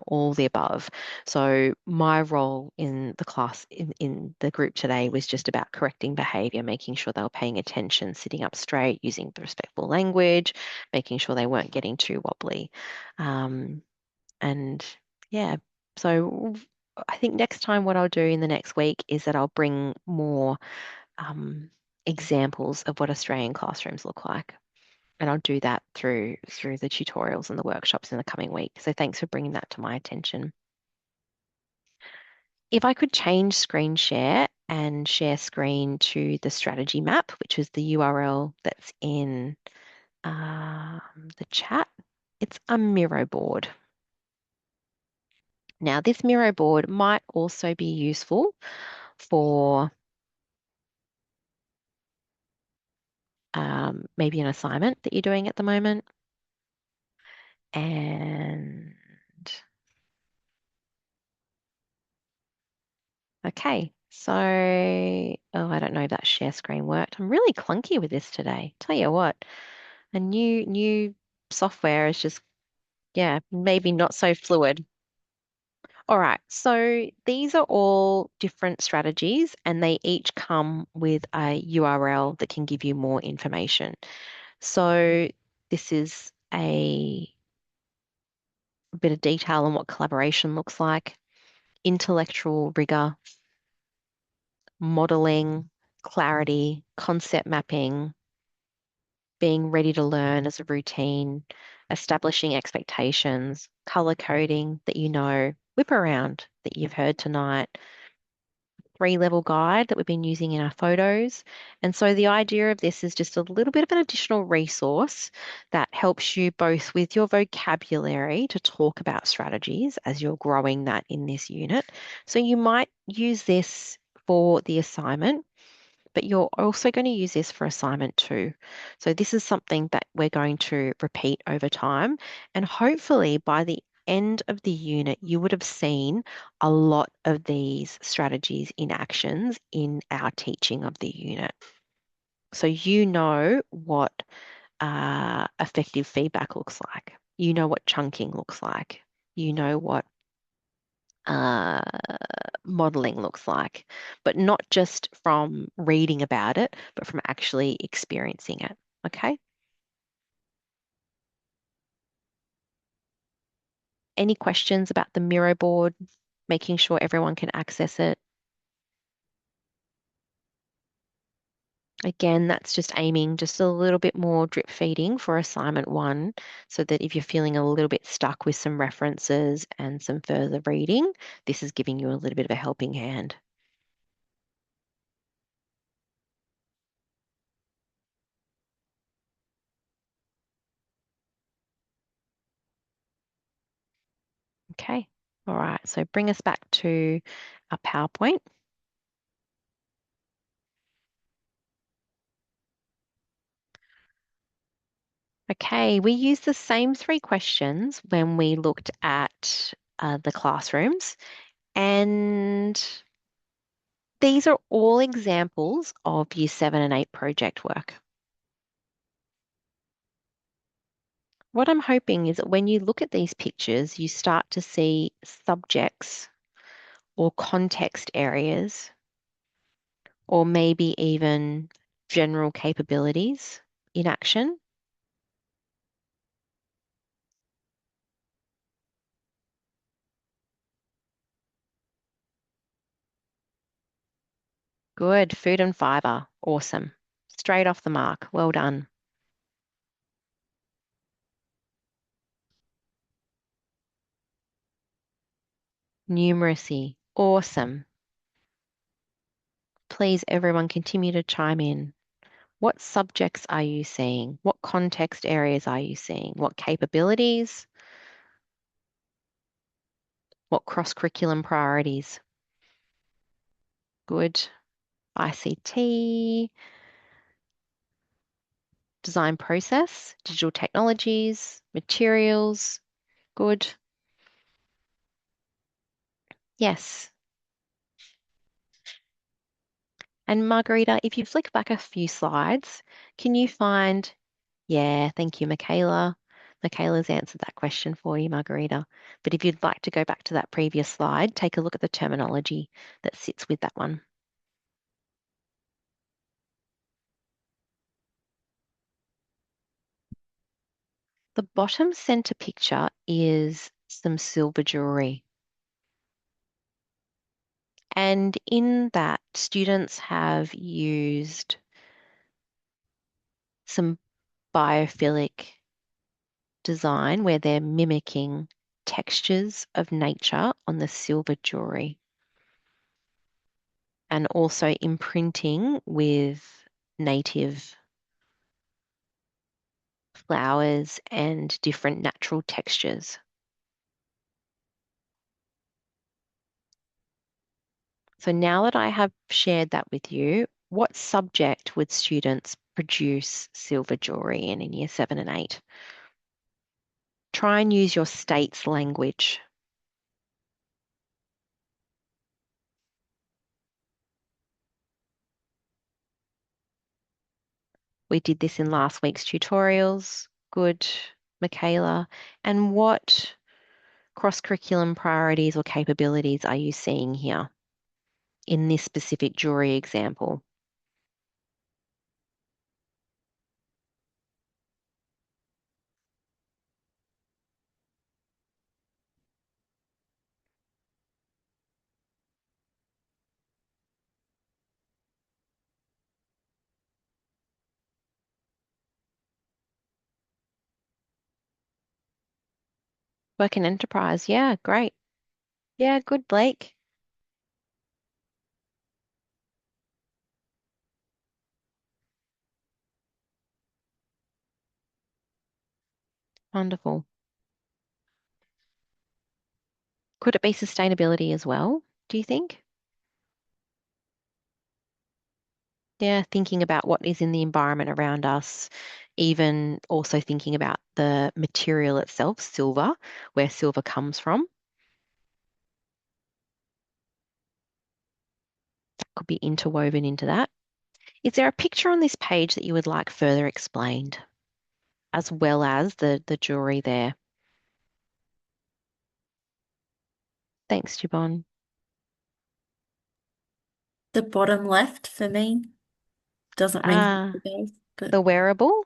Speaker 1: all the above. So my role in the class, in the group today was just about correcting behavior, making sure they were paying attention, sitting up straight, using respectful language, making sure they weren't getting too wobbly. And yeah, so I think next time what I'll do in the next week is that I'll bring more examples of what Australian classrooms look like. And I'll do that through the tutorials and the workshops in the coming week. So thanks for bringing that to my attention. If I could change screen share and share screen to the strategy map, which is the URL that's in the chat, it's a Miro board. Now, this Miro board might also be useful for maybe an assignment that you're doing at the moment. And okay, so, oh, I don't know if that share screen worked. I'm really clunky with this today. Tell you what, a new software is just, yeah, maybe not so fluid. All right, so these are all different strategies and they each come with a URL that can give you more information. So this is a bit of detail on what collaboration looks like, intellectual rigor, modeling, clarity, concept mapping, being ready to learn as a routine, establishing expectations, color coding that you know, whip around that you've heard tonight, three-level guide that we've been using in our photos. And so the idea of this is just a little bit of an additional resource that helps you both with your vocabulary to talk about strategies as you're growing that in this unit. So you might use this for the assignment, but you're also going to use this for assignment two. So this is something that we're going to repeat over time. And hopefully by the end of the unit, you would have seen a lot of these strategies in actions in our teaching of the unit. So you know what effective feedback looks like. You know what chunking looks like. You know what uh, modeling looks like, but not just from reading about it, but from actually experiencing it. Okay. Any questions about the Miro board, making sure everyone can access it? Again, that's just aiming just a little bit more drip feeding for assignment one, so that if you're feeling a little bit stuck with some references and some further reading, this is giving you a little bit of a helping hand. Okay. All right. So bring us back to our PowerPoint. Okay, we used the same three questions when we looked at the classrooms, and these are all examples of Year 7 and 8 project work. What I'm hoping is that when you look at these pictures, you start to see subjects or context areas, or maybe even general capabilities in action. Good, food and fiber, awesome. Straight off the mark, well done. Numeracy, awesome. Please, everyone, continue to chime in. What subjects are you seeing? What context areas are you seeing? What capabilities? What cross-curriculum priorities? Good. ICT, design process, digital technologies, materials. Good. Yes. And Margarita, if you flick back a few slides, can you find, yeah, thank you, Michaela. Michaela's answered that question for you, Margarita. But if you'd like to go back to that previous slide, take a look at the terminology that sits with that one. The bottom center picture is some silver jewelry. And in that, students have used some biophilic design where they're mimicking textures of nature on the silver jewelry and also imprinting with native flowers and different natural textures. So now that I have shared that with you, what subject would students produce silver jewelry in year 7 and 8? Try and use your state's language. We did this in last week's tutorials. Good, Michaela. And what cross-curriculum priorities or capabilities are you seeing here in this specific jewelry example? Work in enterprise. Yeah, great. Yeah, good, Blake. Wonderful. Could it be sustainability as well, do you think? Yeah, thinking about what is in the environment around us, even also thinking about the material itself, silver, where silver comes from, could be interwoven into that. Is there a picture on this page that you would like further explained, as well as the jewelry there? Thanks, Jabon.
Speaker 2: The bottom left for me doesn't ring
Speaker 1: Ah,
Speaker 2: the bell, but
Speaker 1: the wearable?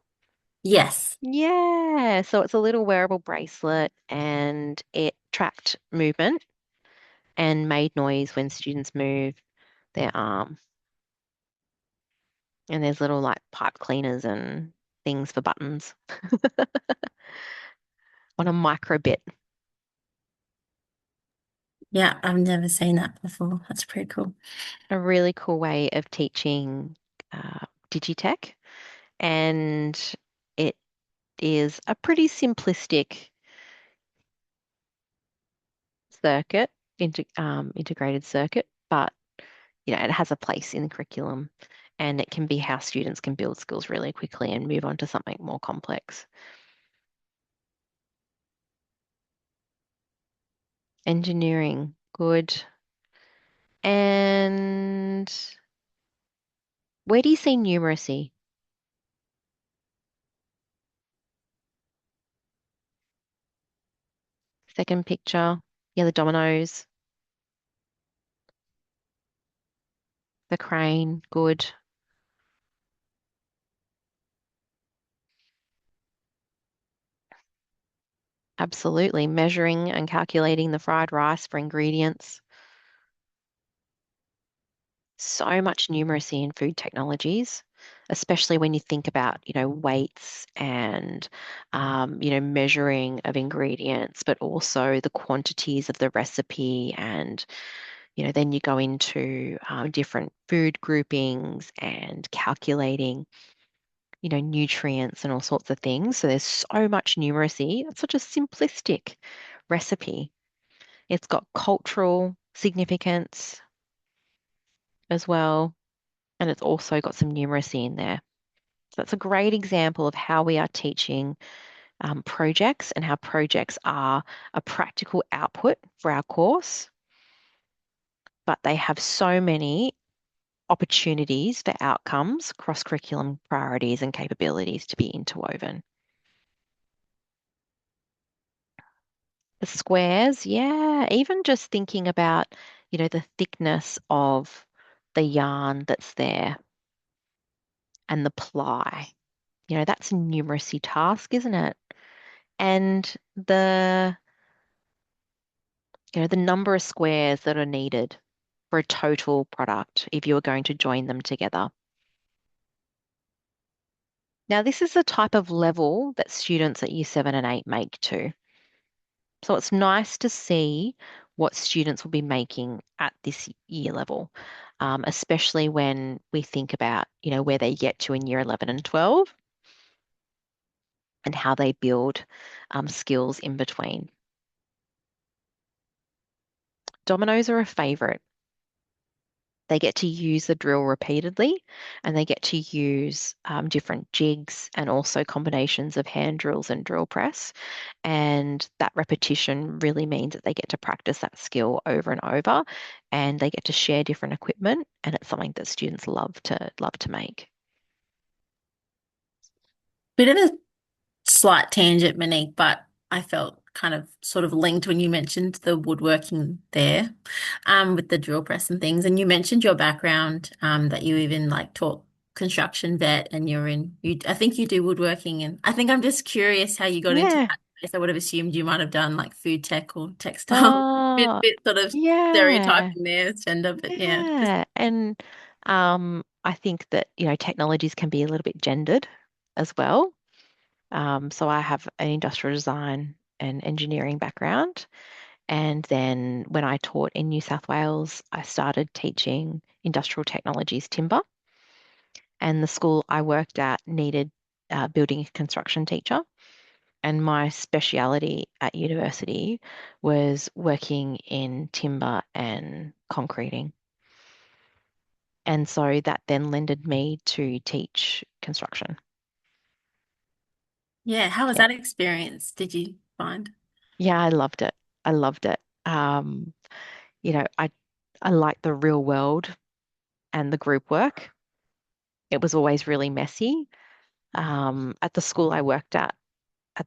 Speaker 2: yes.
Speaker 1: Yeah, so it's a little wearable bracelet and it tracked movement and made noise when students move their arm. And there's little like pipe cleaners and things for buttons on a micro bit.
Speaker 2: Yeah, I've never seen that before. That's pretty cool.
Speaker 1: A really cool way of teaching Digitech. And it is a pretty simplistic circuit, integrated circuit, but it has a place in the curriculum and it can be how students can build skills really quickly and move on to something more complex. Engineering, good. And where do you see numeracy? Second picture. Yeah, the dominoes, the crane, good. Absolutely. Measuring and calculating the fried rice for ingredients. So much numeracy in food technologies, especially when you think about, weights and, measuring of ingredients, but also the quantities of the recipe. And, then you go into different food groupings and calculating, nutrients and all sorts of things. So there's so much numeracy. It's such a simplistic recipe. It's got cultural significance as well. And it's also got some numeracy in there. So it's a great example of how we are teaching projects and how projects are a practical output for our course, but they have so many opportunities for outcomes, cross-curriculum priorities and capabilities to be interwoven. The squares, yeah, even just thinking about, the thickness of the yarn that's there and the ply. That's a numeracy task, isn't it? And the, the number of squares that are needed for a total product if you were going to join them together. Now, this is the type of level that students at year 7 and 8 make too. So it's nice to see what students will be making at this year level, especially when we think about, where they get to in year 11 and 12 and how they build skills in between. Dominoes are a favorite. They get to use the drill repeatedly and they get to use different jigs and also combinations of hand drills and drill press. And that repetition really means that they get to practice that skill over and over and they get to share different equipment. And it's something that students love to make.
Speaker 2: Bit of a slight tangent, Monique, but I felt kind of sort of linked when you mentioned the woodworking there, with the drill press and things. And you mentioned your background, that you even like taught construction vet and I think you do woodworking, and I think I'm just curious how you got into
Speaker 1: Yeah.
Speaker 2: that. I would have assumed you might have done like food tech or textile. Bit,
Speaker 1: Oh,
Speaker 2: bit sort of
Speaker 1: yeah.
Speaker 2: stereotyping there, gender, but yeah, just
Speaker 1: Yeah. And I think that, technologies can be a little bit gendered as well. So I have an industrial design and engineering background. And then when I taught in New South Wales, I started teaching industrial technologies timber. And the school I worked at needed a building construction teacher. And my speciality at university was working in timber and concreting. And so that then lended me to teach construction.
Speaker 2: yeah. How was
Speaker 1: Yeah.
Speaker 2: that experience? Did you find?
Speaker 1: Yeah, I loved it. I loved it. You know, I I like the real world and the group work. It was always really messy. At the school I worked at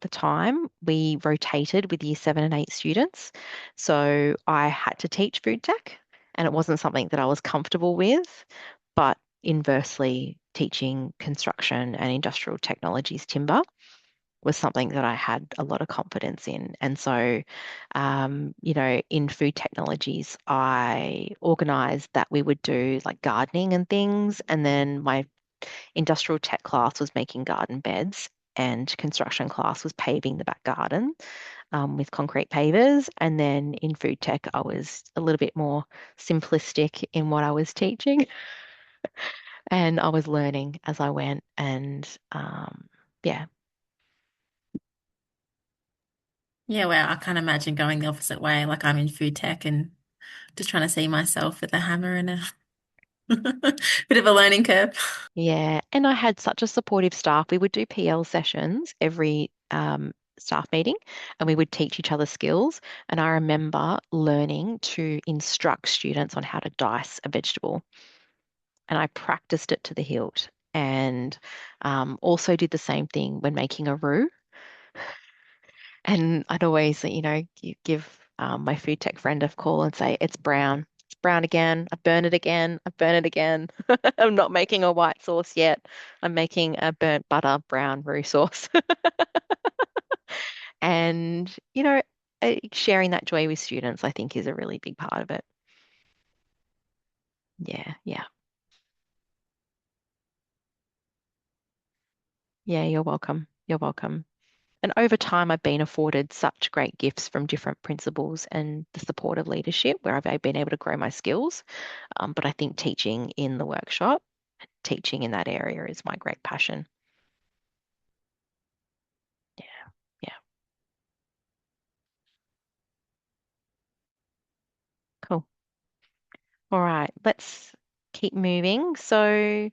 Speaker 1: the time, we rotated with year 7 and 8 students. So I had to teach food tech, and it wasn't something that I was comfortable with. But inversely, teaching construction and industrial technologies timber was something that I had a lot of confidence in. And so, in food technologies, I organized that we would do like gardening and things. And then my industrial tech class was making garden beds, and construction class was paving the back garden with concrete pavers. And then in food tech, I was a little bit more simplistic in what I was teaching, and I was learning as I went. And yeah,
Speaker 2: Yeah, well, I can't imagine going the opposite way. Like I'm in food tech and just trying to see myself with a hammer and a bit of a learning curve.
Speaker 1: yeah. And I had such a supportive staff. We would do PL sessions every staff meeting and we would teach each other skills. And I remember learning to instruct students on how to dice a vegetable. And I practiced it to the hilt. And also did the same thing when making a roux. And I'd always, give my food tech friend a call and say, it's brown. It's brown again. I've burned it again. I've burned it again. I'm not making a white sauce yet. I'm making a burnt butter brown roux sauce. And, sharing that joy with students, I think, is a really big part of it. Yeah, yeah. Yeah, you're welcome. You're welcome. And over time, I've been afforded such great gifts from different principals and the support of leadership where I've been able to grow my skills. But I think teaching in the workshop, teaching in that area is my great passion. Yeah, yeah, cool. All right, let's keep moving. So,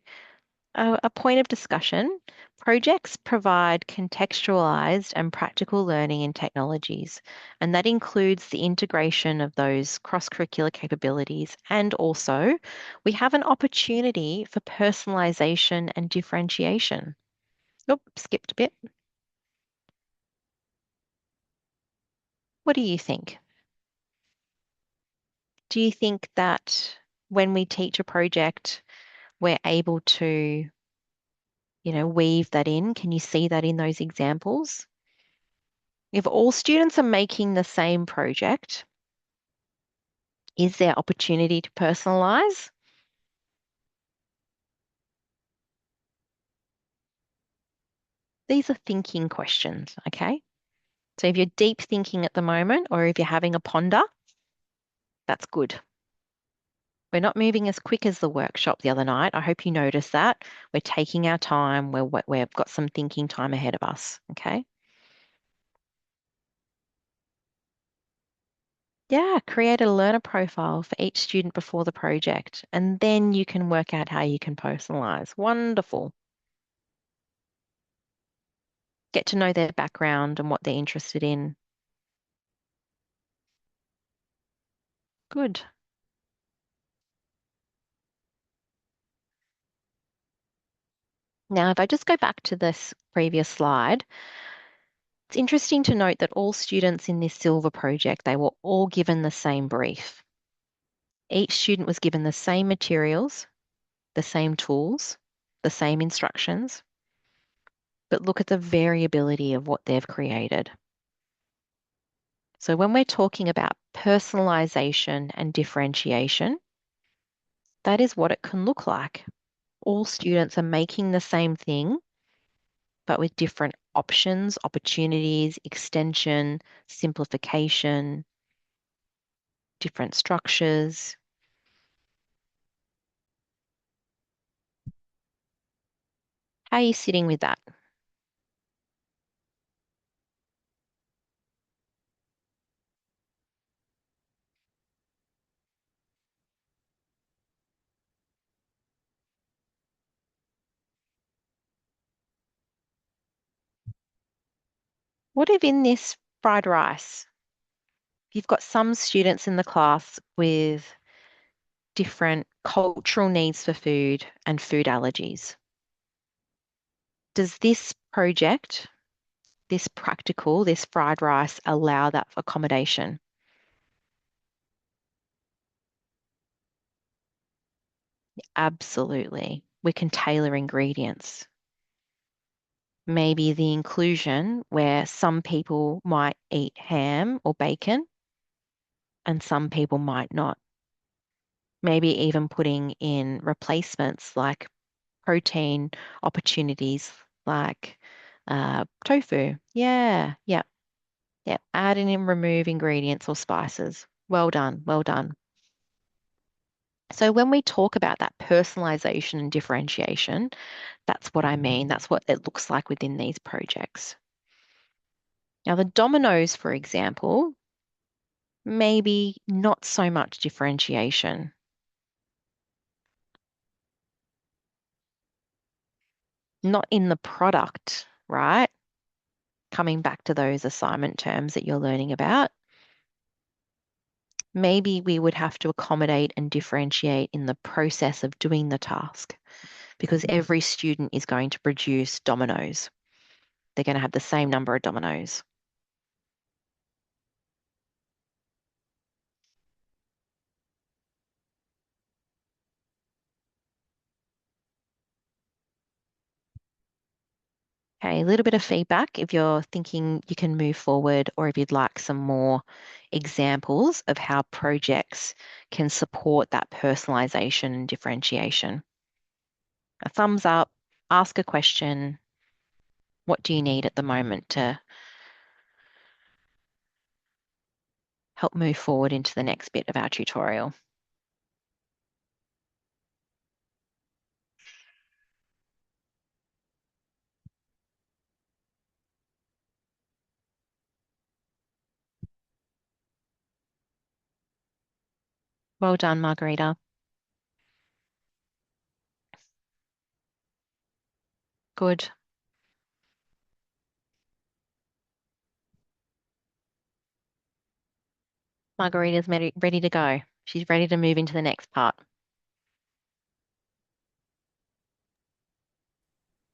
Speaker 1: a point of discussion. Projects provide contextualized and practical learning in technologies, and that includes the integration of those cross-curricular capabilities. And also, we have an opportunity for personalization and differentiation. Oh, skipped a bit. What do you think? Do you think that when we teach a project, we're able to, weave that in? Can you see that in those examples? If all students are making the same project, is there opportunity to personalize? These are thinking questions, okay? So if you're deep thinking at the moment, or if you're having a ponder, that's good. We're not moving as quick as the workshop the other night. I hope you noticed that. We're taking our time. We've got some thinking time ahead of us, okay? Yeah, create a learner profile for each student before the project, and then you can work out how you can personalize. Wonderful. Get to know their background and what they're interested in. Good. Now, if I just go back to this previous slide, it's interesting to note that all students in this silver project, they were all given the same brief. Each student was given the same materials, the same tools, the same instructions, but look at the variability of what they've created. So when we're talking about personalization and differentiation, that is what it can look like. All students are making the same thing, but with different options, opportunities, extension, simplification, different structures. How are you sitting with that? What if in this fried rice, you've got some students in the class with different cultural needs for food and food allergies? Does this project, this practical, this fried rice allow that accommodation? Absolutely. We can tailor ingredients. Maybe the inclusion where some people might eat ham or bacon and some people might not. Maybe even putting in replacements like protein opportunities like tofu. Yeah, yeah, yeah. Add in and remove ingredients or spices. Well done, well done. So when we talk about that personalization and differentiation, that's what I mean. That's what it looks like within these projects. Now, the dominoes, for example, maybe not so much differentiation. Not in the product, right? Coming back to those assignment terms that you're learning about, maybe we would have to accommodate and differentiate in the process of doing the task because every student is going to produce dominoes. They're going to have the same number of dominoes. Okay, a little bit of feedback if you're thinking you can move forward or if you'd like some more examples of how projects can support that personalization and differentiation. A thumbs up, ask a question. What do you need at the moment to help move forward into the next bit of our tutorial? Well done, Margarita. Good. Margarita's ready to go. She's ready to move into the next part.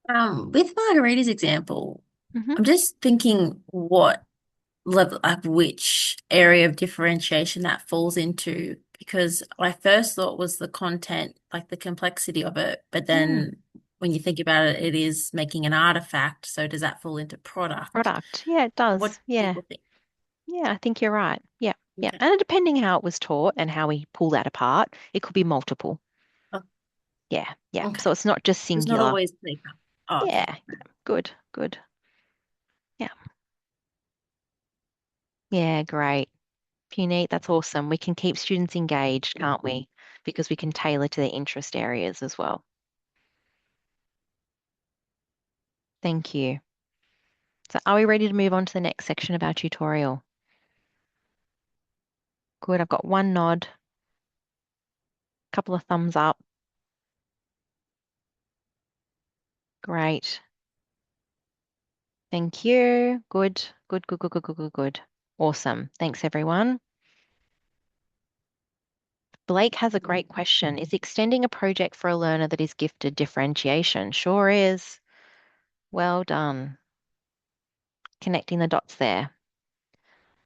Speaker 2: With Margarita's example,
Speaker 1: Hmm.
Speaker 2: I'm just thinking what level of which area of differentiation that falls into because I first thought was the content, like the complexity of it, but
Speaker 1: Mm,
Speaker 2: then when you think about it, it is making an artifact. So does that fall into product?
Speaker 1: product. Yeah, it
Speaker 2: What
Speaker 1: does.
Speaker 2: do
Speaker 1: Yeah.
Speaker 2: people think?
Speaker 1: Yeah, I think you're right. Yeah. Yeah.
Speaker 2: Okay.
Speaker 1: And depending how it was taught and how we pull that apart, it could be multiple.
Speaker 2: Oh,
Speaker 1: Yeah. Yeah.
Speaker 2: okay.
Speaker 1: So it's not just
Speaker 2: It's not
Speaker 1: singular.
Speaker 2: always clear cut. Oh,
Speaker 1: Yeah.
Speaker 2: okay.
Speaker 1: Yeah. Good. Good. Yeah. Yeah, great. Puneet, that's awesome. We can keep students engaged, can't we? Because we can tailor to their interest areas as well. Thank you. So are we ready to move on to the next section of our tutorial? Good, I've got one nod, a couple of thumbs up. Great. Thank you. Good, good, good, good, good, good, good, good. Awesome. Thanks, everyone. Blake has a great question. Is extending a project for a learner that is gifted differentiation? Sure is. Well done. Connecting the dots there.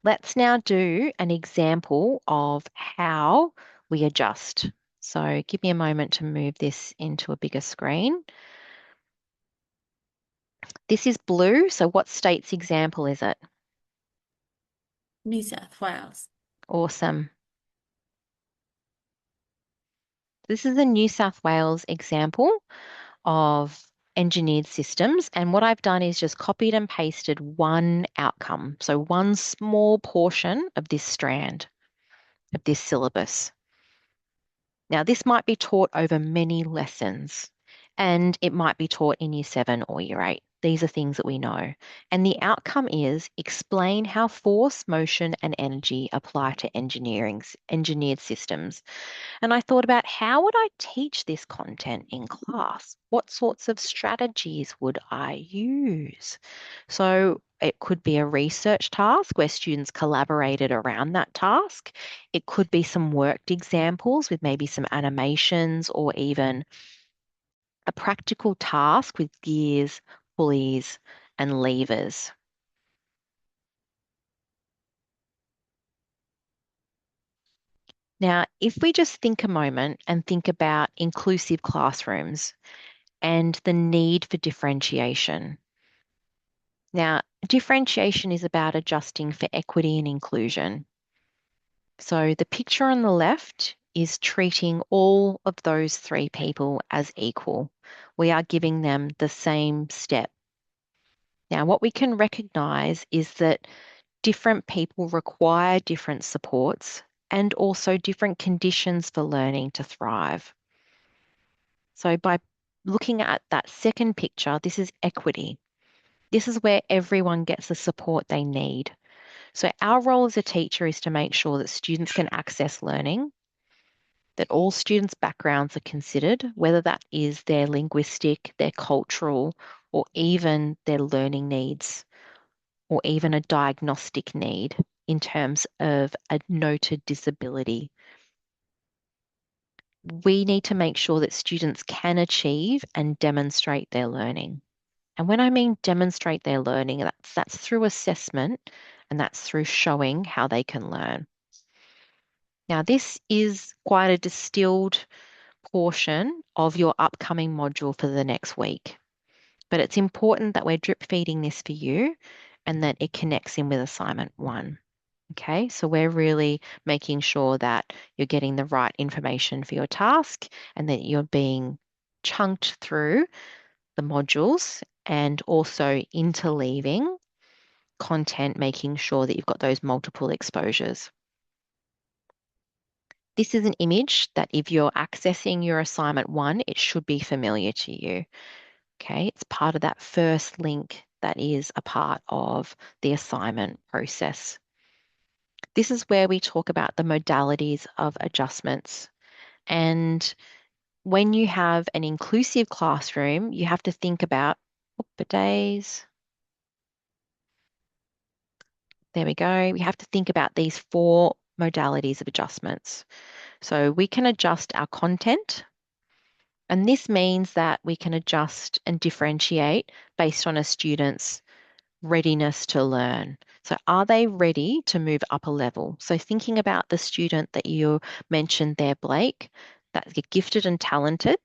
Speaker 1: Let's now do an example of how we adjust. So give me a moment to move this into a bigger screen. This is blue, so what state's example is it?
Speaker 2: New South Wales.
Speaker 1: Awesome. This is a New South Wales example of engineered systems, and what I've done is just copied and pasted one outcome, so one small portion of this strand of this syllabus. Now, this might be taught over many lessons, and it might be taught in Year 7 or Year 8. These are things that we know. And the outcome is explain how force, motion, and energy apply to engineered systems. And I thought about how would I teach this content in class? What sorts of strategies would I use? So it could be a research task where students collaborated around that task. It could be some worked examples with maybe some animations or even a practical task with gears, pulleys, and levers. Now, if we just think a moment and think about inclusive classrooms and the need for differentiation. Now, differentiation is about adjusting for equity and inclusion. So the picture on the left is treating all of those three people as equal. We are giving them the same step. Now, what we can recognize is that different people require different supports and also different conditions for learning to thrive. So by looking at that second picture, this is equity. This is where everyone gets the support they need. So our role as a teacher is to make sure that students can access learning, that all students' backgrounds are considered, whether that is their linguistic, their cultural, or even their learning needs, or even a diagnostic need in terms of a noted disability. We need to make sure that students can achieve and demonstrate their learning. And when I mean demonstrate their learning, that's through assessment and that's through showing how they can learn. Now, this is quite a distilled portion of your upcoming module for the next week, but it's important that we're drip feeding this for you and that it connects in with assignment 1. Okay, so we're really making sure that you're getting the right information for your task and that you're being chunked through the modules and also interleaving content, making sure that you've got those multiple exposures. This is an image that if you're accessing your assignment 1, it should be familiar to you. Okay, it's part of that first link that is a part of the assignment process. This is where we talk about the modalities of adjustments. And when you have an inclusive classroom, you have to think about days. There we go. We have to think about these 4 modalities of adjustments. So we can adjust our content, and this means that we can adjust and differentiate based on a student's readiness to learn. So are they ready to move up a level? So thinking about the student that you mentioned there, Blake, that's gifted and talented.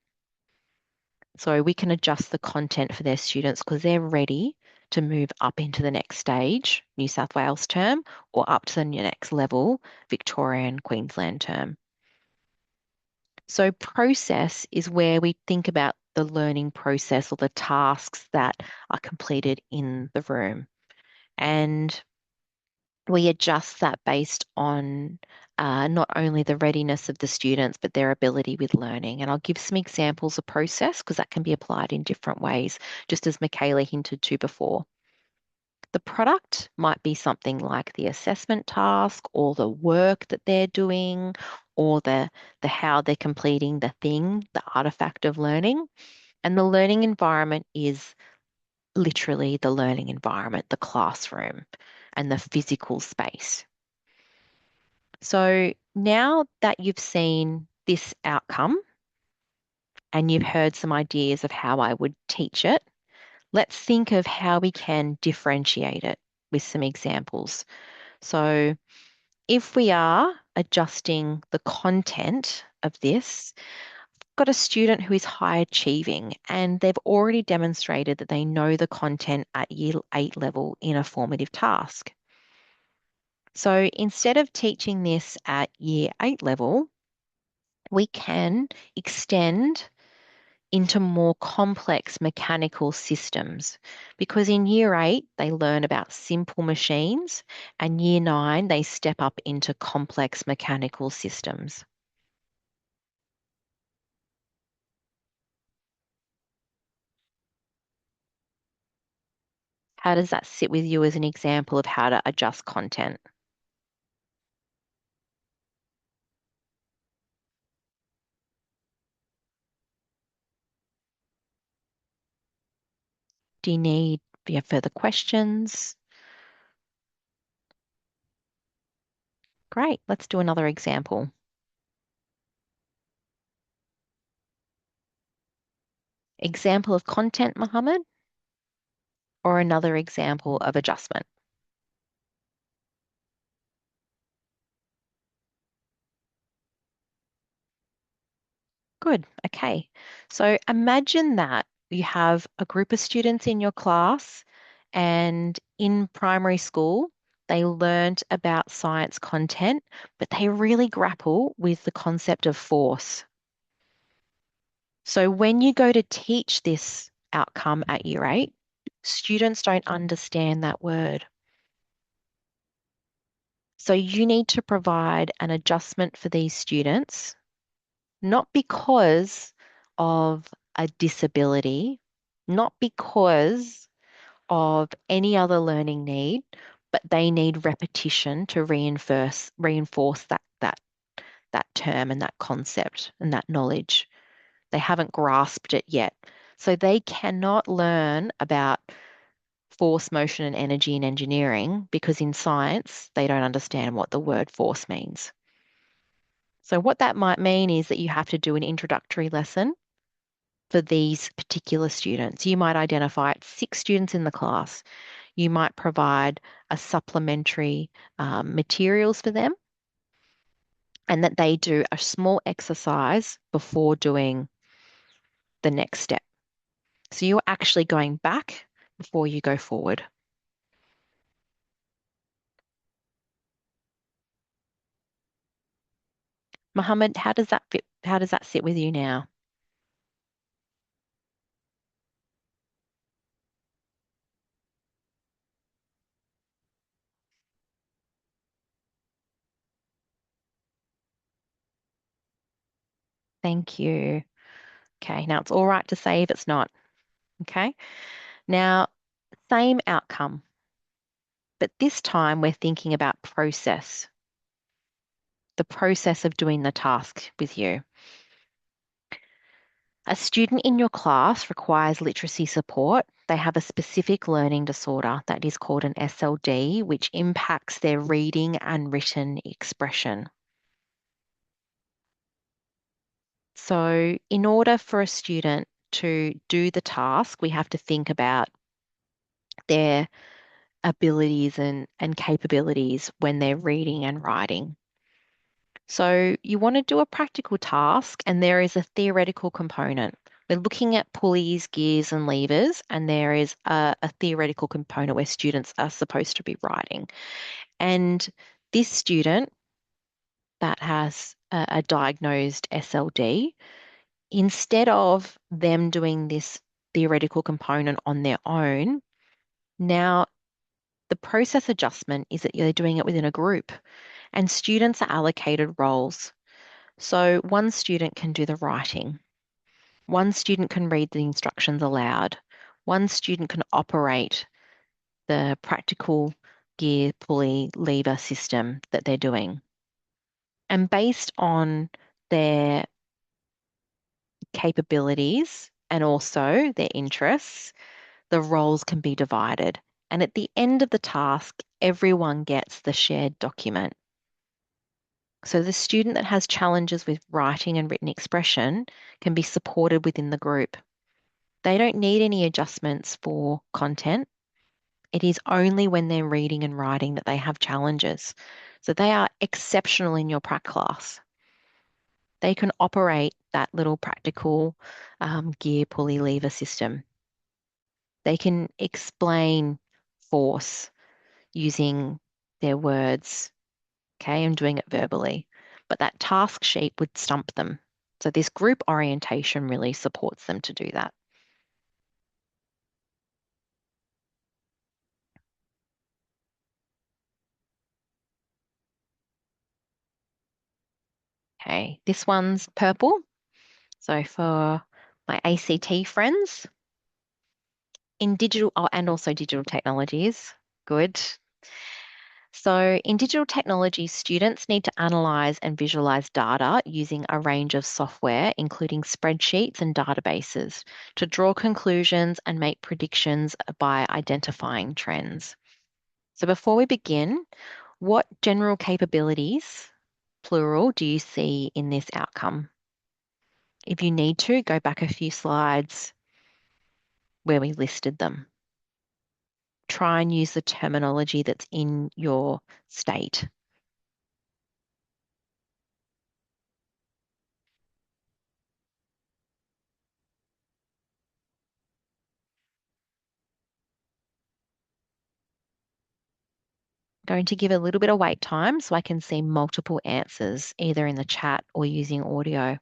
Speaker 1: So we can adjust the content for their students because they're ready to move up into the next stage, New South Wales term, or up to the next level, Victorian Queensland term. So process is where we think about the learning process or the tasks that are completed in the room. And we adjust that based on not only the readiness of the students, but their ability with learning. And I'll give some examples of process because that can be applied in different ways, just as Michaela hinted to before. The product might be something like the assessment task or the work that they're doing or the how they're completing the thing, the artifact of learning. And the learning environment is literally the learning environment, the classroom and the physical space. So now that you've seen this outcome and you've heard some ideas of how I would teach it, let's think of how we can differentiate it with some examples. So if we are adjusting the content of this, got a student who is high achieving and they've already demonstrated that they know the content at year 8 level in a formative task. So instead of teaching this at year 8 level, we can extend into more complex mechanical systems because in year 8 they learn about simple machines and year 9 they step up into complex mechanical systems. How does that sit with you as an example of how to adjust content? Do you have further questions? Great, let's do another example. Example of content, Mohammed, or another example of adjustment? Good. Okay. So imagine that you have a group of students in your class, and in primary school, they learned about science content, but they really grapple with the concept of force. So when you go to teach this outcome at year 8, students don't understand that word. So you need to provide an adjustment for these students, not because of a disability, not because of any other learning need, but they need repetition to reinforce that term and that concept and that knowledge. They haven't grasped it yet. So they cannot learn about force, motion, and energy in engineering because in science, they don't understand what the word force means. So what that might mean is that you have to do an introductory lesson for these particular students. You might identify 6 students in the class. You might provide a supplementary materials for them and that they do a small exercise before doing the next step. So you're actually going back before you go forward. Mohammed, how does that fit? How does that sit with you now? Thank you. Okay, now it's all right to say if it's not. Okay, now same outcome, but this time we're thinking about process, the process of doing the task with you. A student in your class requires literacy support. They have a specific learning disorder that is called an SLD, which impacts their reading and written expression. So, in order for a student to do the task, we have to think about their abilities and capabilities when they're reading and writing. So you want to do a practical task, and there is a theoretical component. We're looking at pulleys, gears, and levers, and there is a theoretical component where students are supposed to be writing. And this student that has a diagnosed SLD, instead of them doing this theoretical component on their own, now The process adjustment is that you're doing it within a group and students are allocated roles. So one student can do the writing, one student can read the instructions aloud, one student can operate the practical gear, pulley, lever system that they're doing. And based on their capabilities and also their interests, the roles can be divided. And at the end of the task, everyone gets the shared document. So the student that has challenges with writing and written expression can be supported within the group. They don't need any adjustments for content. It is only when they're reading and writing that they have challenges. So they are exceptional in your prac class. They can operate that little practical gear pulley lever system. They can explain force using their words, okay, and doing it verbally. But that task sheet would stump them. So this group orientation really supports them to do that. Okay, this one's purple. So for my ACT friends in digital, oh, and also digital technologies, good. So in digital technology, students need to analyze and visualize data using a range of software, including spreadsheets and databases, to draw conclusions and make predictions by identifying trends. So before we begin, what general capabilities, plural, do you see in this outcome? If you need to, go back a few slides where we listed them. Try and use the terminology that's in your state. Going to give a little bit of wait time so I can see multiple answers either in the chat or using audio.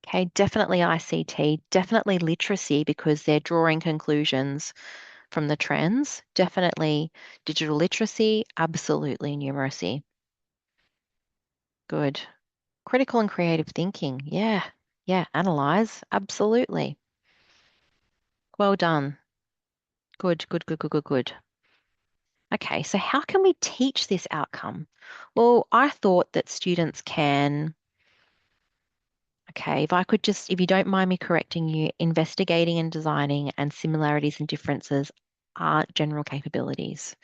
Speaker 1: Okay, definitely ICT, definitely literacy because they're drawing conclusions from the trends. Definitely digital literacy, absolutely numeracy. Good. Critical and creative thinking. Yeah, analyze, absolutely. Well done. Good. Okay, so how can we teach this outcome? Well, I thought that students can, okay, if I could just, if you don't mind me correcting you, investigating and designing and similarities and differences aren't general capabilities.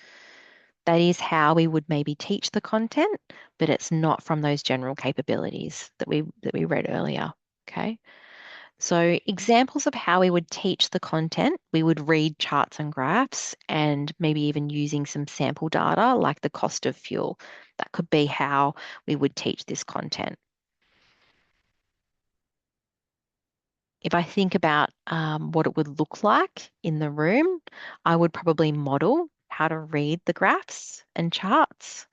Speaker 1: That is how we would maybe teach the content, but it's not from those general capabilities that we read earlier. Okay. So examples of how we would teach the content, we would read charts and graphs and maybe even using some sample data like the cost of fuel. That could be how we would teach this content. If I think about what it would look like in the room, I would probably model how to read the graphs and charts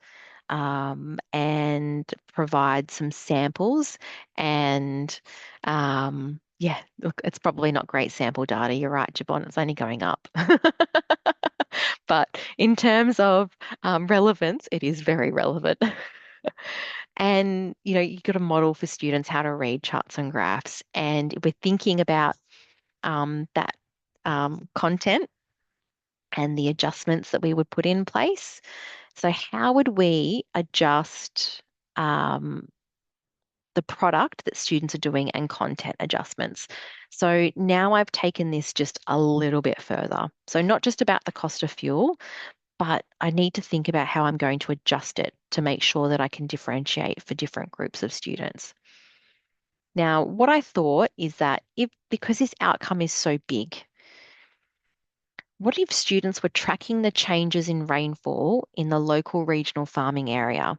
Speaker 1: and provide some samples. And yeah, look, it's probably not great sample data. You're right, Jabon, it's only going up. But in terms of relevance, it is very relevant. And, you've got to model for students how to read charts and graphs. And if we're thinking about that content and the adjustments that we would put in place. So how would we adjust um, the product that students are doing and content adjustments? So now I've taken this just a little bit further. So not just about the cost of fuel, but I need to think about how I'm going to adjust it to make sure that I can differentiate for different groups of students. Now, what I thought is that because this outcome is so big, what if students were tracking the changes in rainfall in the local regional farming area?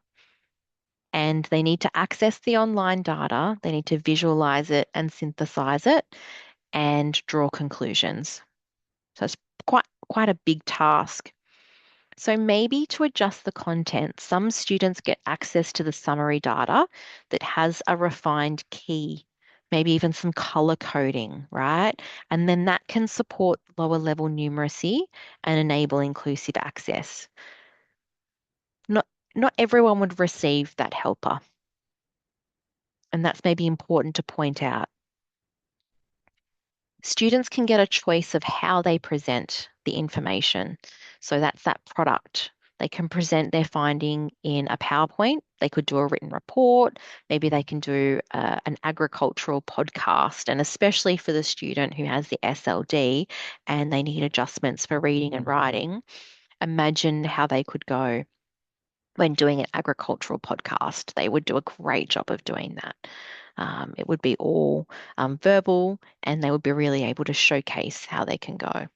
Speaker 1: and they need to access the online data, they need to visualize it and synthesize it and draw conclusions. So it's quite a big task. So maybe to adjust the content, some students get access to the summary data that has a refined key, maybe even some color coding, right? And then that can support lower level numeracy and enable inclusive access. Not not everyone would receive that helper, and that's maybe important to point out. Students can get a choice of how they present the information. So that's that product. They can present their finding in a PowerPoint. They could do a written report. Maybe they can do an agricultural podcast. And especially for the student who has the SLD and they need adjustments for reading and writing, imagine how they could go when doing an agricultural podcast. They would do a great job of doing that. It would be all verbal, and they would be really able to showcase how they can go.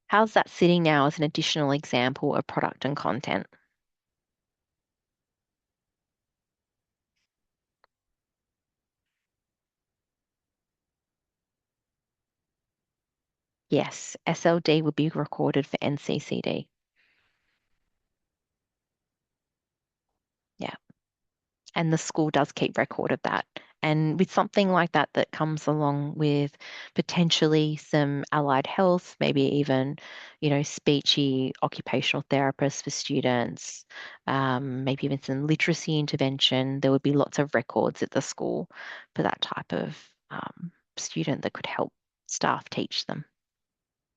Speaker 1: How's that sitting now as an additional example of product and content? Yes, SLD would be recorded for NCCD. Yeah. And the school does keep record of that. And with something like that that comes along with potentially some allied health, maybe even, speechy occupational therapists for students, maybe even some literacy intervention, there would be lots of records at the school for that type of student that could help staff teach them.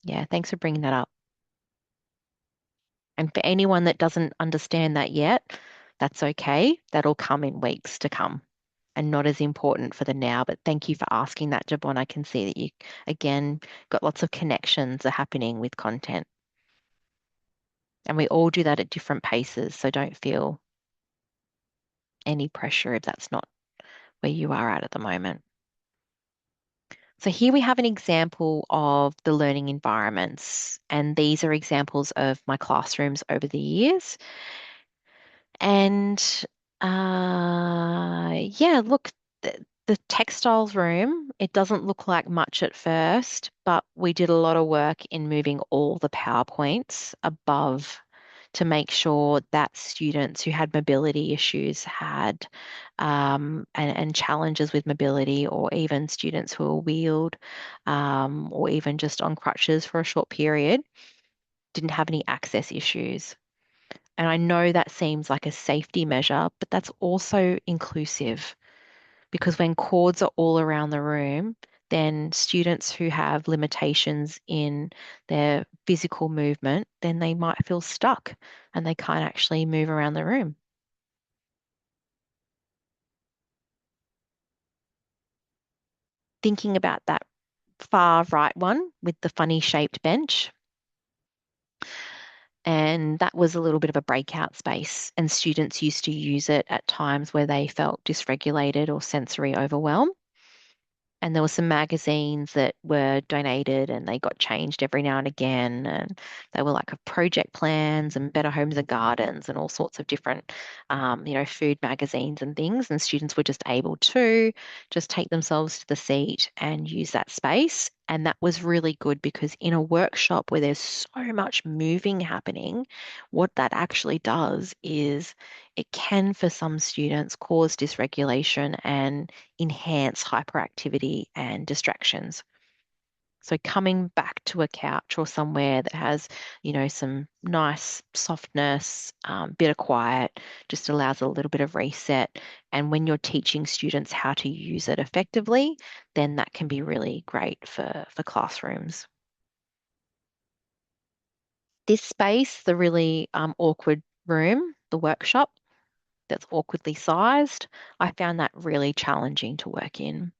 Speaker 1: Yeah, thanks for bringing that up. And for anyone that doesn't understand that yet, that's okay. That'll come in weeks to come and not as important for the now. But thank you for asking that, Jabon. I can see that you, again, got lots of connections are happening with content. And we all do that at different paces. So don't feel any pressure if that's not where you are at the moment. So here we have an example of the learning environments. And these are examples of my classrooms over the years. And yeah, look, the textiles room, it doesn't look like much at first, but we did a lot of work in moving all the PowerPoints above to make sure that students who had mobility issues had and challenges with mobility, or even students who are wheeled or even just on crutches for a short period, didn't have any access issues. And I know that seems like a safety measure, but that's also inclusive because when cords are all around the room, then students who have limitations in their physical movement, then they might feel stuck and they can't actually move around the room. Thinking about that far right one with the funny shaped bench, and that was a little bit of a breakout space, and students used to use it at times where they felt dysregulated or sensory overwhelm. And there were some magazines that were donated and they got changed every now and again. And they were like project plans and Better Homes and Gardens and all sorts of different, food magazines and things. And students were just able to just take themselves to the seat and use that space. And that was really good because in a workshop where there's so much moving happening, what that actually does is it can, for some students, cause dysregulation and enhance hyperactivity and distractions. So coming back to a couch or somewhere that has, some nice softness, bit of quiet, just allows a little bit of reset. And when you're teaching students how to use it effectively, then that can be really great for classrooms. This space, the really awkward room, the workshop, that's awkwardly sized, I found that really challenging to work in.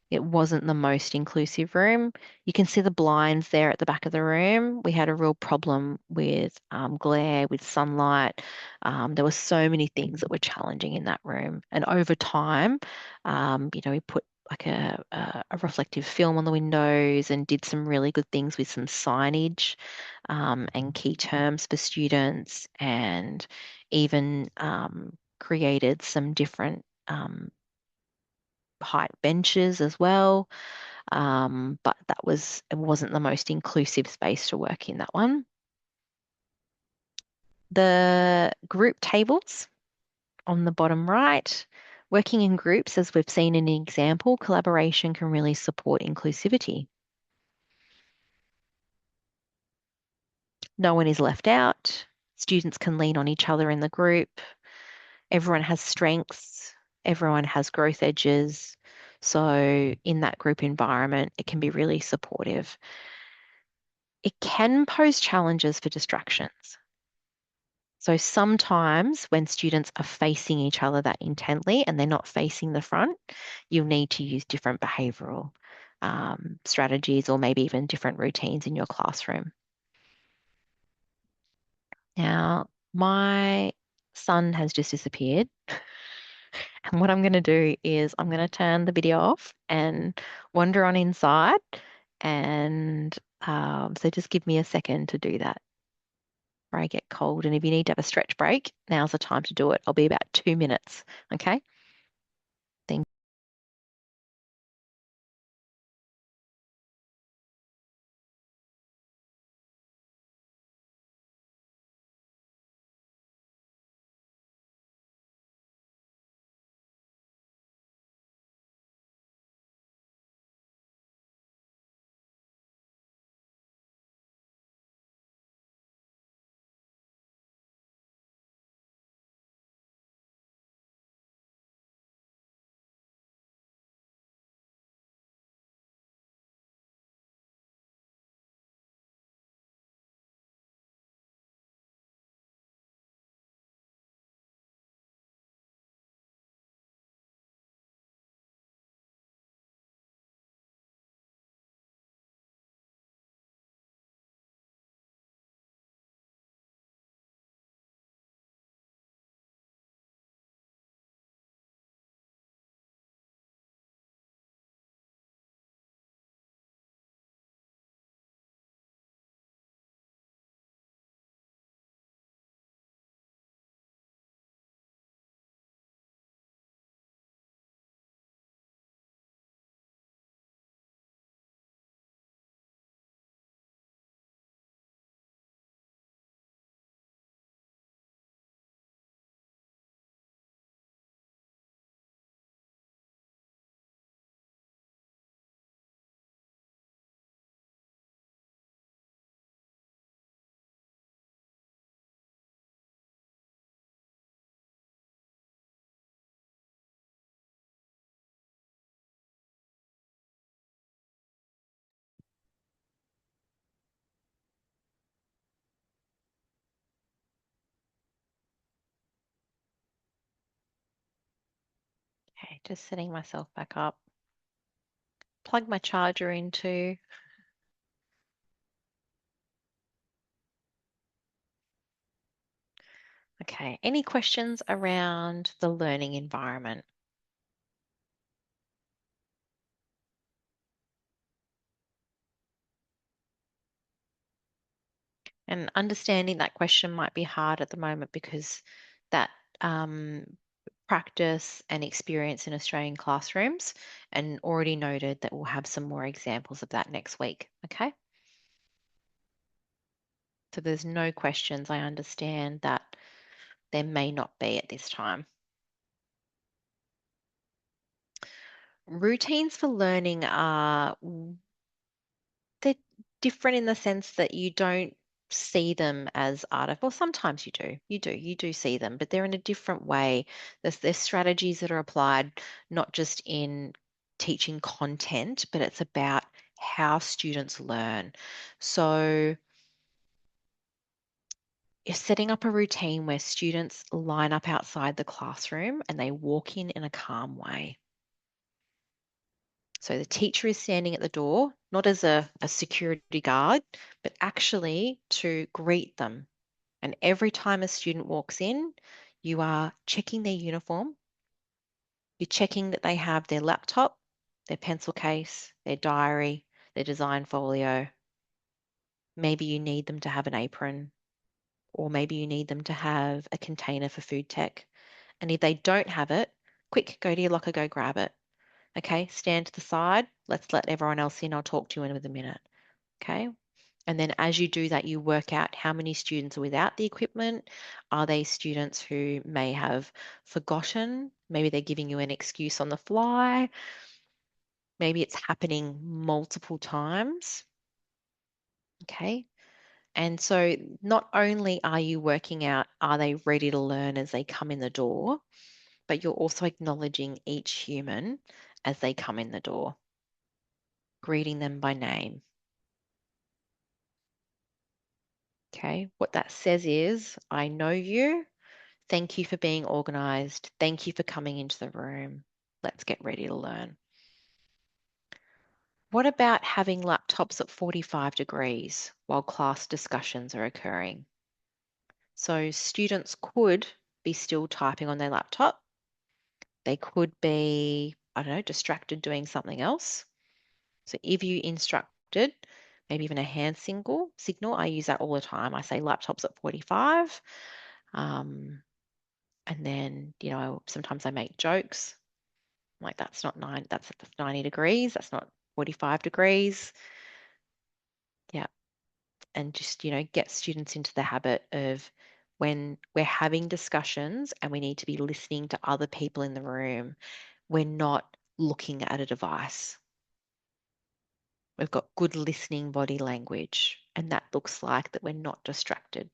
Speaker 1: It wasn't the most inclusive room. You can see the blinds there at the back of the room. We had a real problem with glare, with sunlight. There were so many things that were challenging in that room. And over time, we put like a reflective film on the windows and did some really good things with some signage and key terms for students, and even created some different height benches as well. But it wasn't the most inclusive space to work in, that one. The group tables on the bottom right, working in groups, as we've seen in an example, collaboration can really support inclusivity. No one is left out. Students can lean on each other in the group. Everyone has strengths. Everyone has growth edges. So in that group environment, it can be really supportive. It can pose challenges for distractions. So sometimes when students are facing each other that intently and they're not facing the front, you'll need to use different behavioral strategies, or maybe even different routines in your classroom. Now, my son has just disappeared. And what I'm going to do is I'm going to turn the video off and wander on inside. And so just give me a second to do that before I get cold. And if you need to have a stretch break, now's the time to do it. I'll be about 2 minutes. Okay. Thank Okay, just setting myself back up. Plug my charger into. Okay, any questions around the learning environment? And understanding that question might be hard at the moment because that um, practice and experience in Australian classrooms, and already noted that we'll have some more examples of that next week. Okay. So there's no questions. I understand that there may not be at this time. Routines for learning are they're different in the sense that you don't see them as well, sometimes you do see them, but they're in a different way. There's strategies that are applied not just in teaching content, but it's about how students learn. So you're setting up a routine where students line up outside the classroom and they walk in a calm way. So the teacher is standing at the door, not as a security guard, but actually to greet them. And every time a student walks in, you are checking their uniform. You're checking that they have their laptop, their pencil case, their diary, their design folio. Maybe you need them to have an apron, or maybe you need them to have a container for food tech. And if they don't have it, quick, go to your locker, go grab it. Okay, stand to the side. Let's let everyone else in. I'll talk to you in a minute. Okay. And then as you do that, you work out how many students are without the equipment. Are they students who may have forgotten? Maybe they're giving you an excuse on the fly. Maybe it's happening multiple times. Okay. And so not only are you working out, are they ready to learn as they come in the door, but you're also acknowledging each human as they come in the door, greeting them by name. Okay. What that says is, I know you. Thank you for being organized. Thank you for coming into the room. Let's get ready to learn. What about having laptops at 45 degrees while class discussions are occurring? So students could be still typing on their laptop. They could be, I don't know, distracted doing something else. So if you instructed, maybe even a hand signal, I use that all the time. I say laptops at 45. And then, sometimes I make jokes. Like that's not that's 90 degrees. That's not 45 degrees. Yeah. And just, get students into the habit of when we're having discussions and we need to be listening to other people in the room, we're not looking at a device. We've got good listening body language, and that looks like that we're not distracted.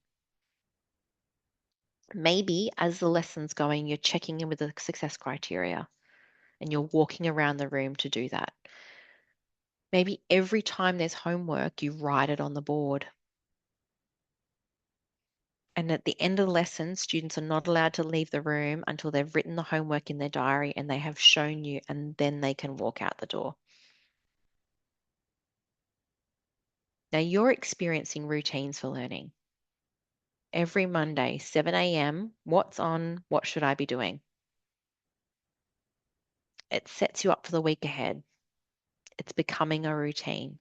Speaker 1: Maybe as the lesson's going, you're checking in with the success criteria and you're walking around the room to do that. Maybe every time there's homework, you write it on the board. And at the end of the lesson, students are not allowed to leave the room until they've written the homework in their diary and they have shown you, and then they can walk out the door. Now, you're experiencing routines for learning. Every Monday, 7 a.m., what's on? What should I be doing? It sets you up for the week ahead. It's becoming a routine.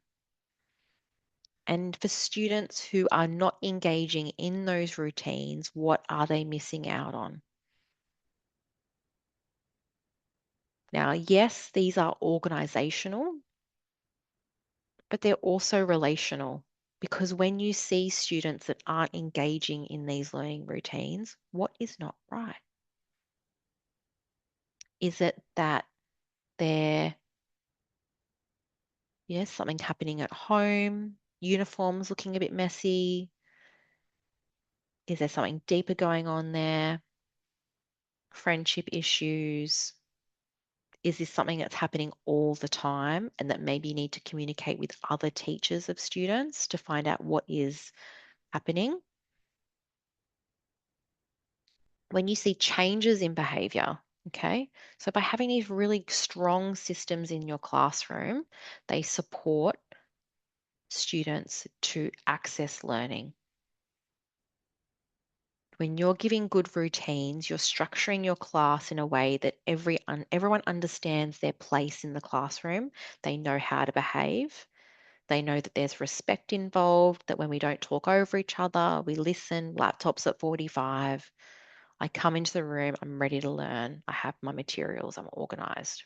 Speaker 1: And for students who are not engaging in those routines, what are they missing out on? Now, yes, these are organizational, but they're also relational because when you see students that aren't engaging in these learning routines, what is not right? Is it that there, yes, something happening at home, uniforms looking a bit messy? Is there something deeper going on there? Friendship issues? Is this something that's happening all the time and that maybe you need to communicate with other teachers of students to find out what is happening? When you see changes in behavior, okay, so by having these really strong systems in your classroom, they support students to access learning. When you're giving good routines, you're structuring your class in a way that everyone understands their place in the classroom. They know how to behave. They know that there's respect involved, that when we don't talk over each other, we listen, laptops at 45. I come into the room, I'm ready to learn. I have my materials, I'm organized.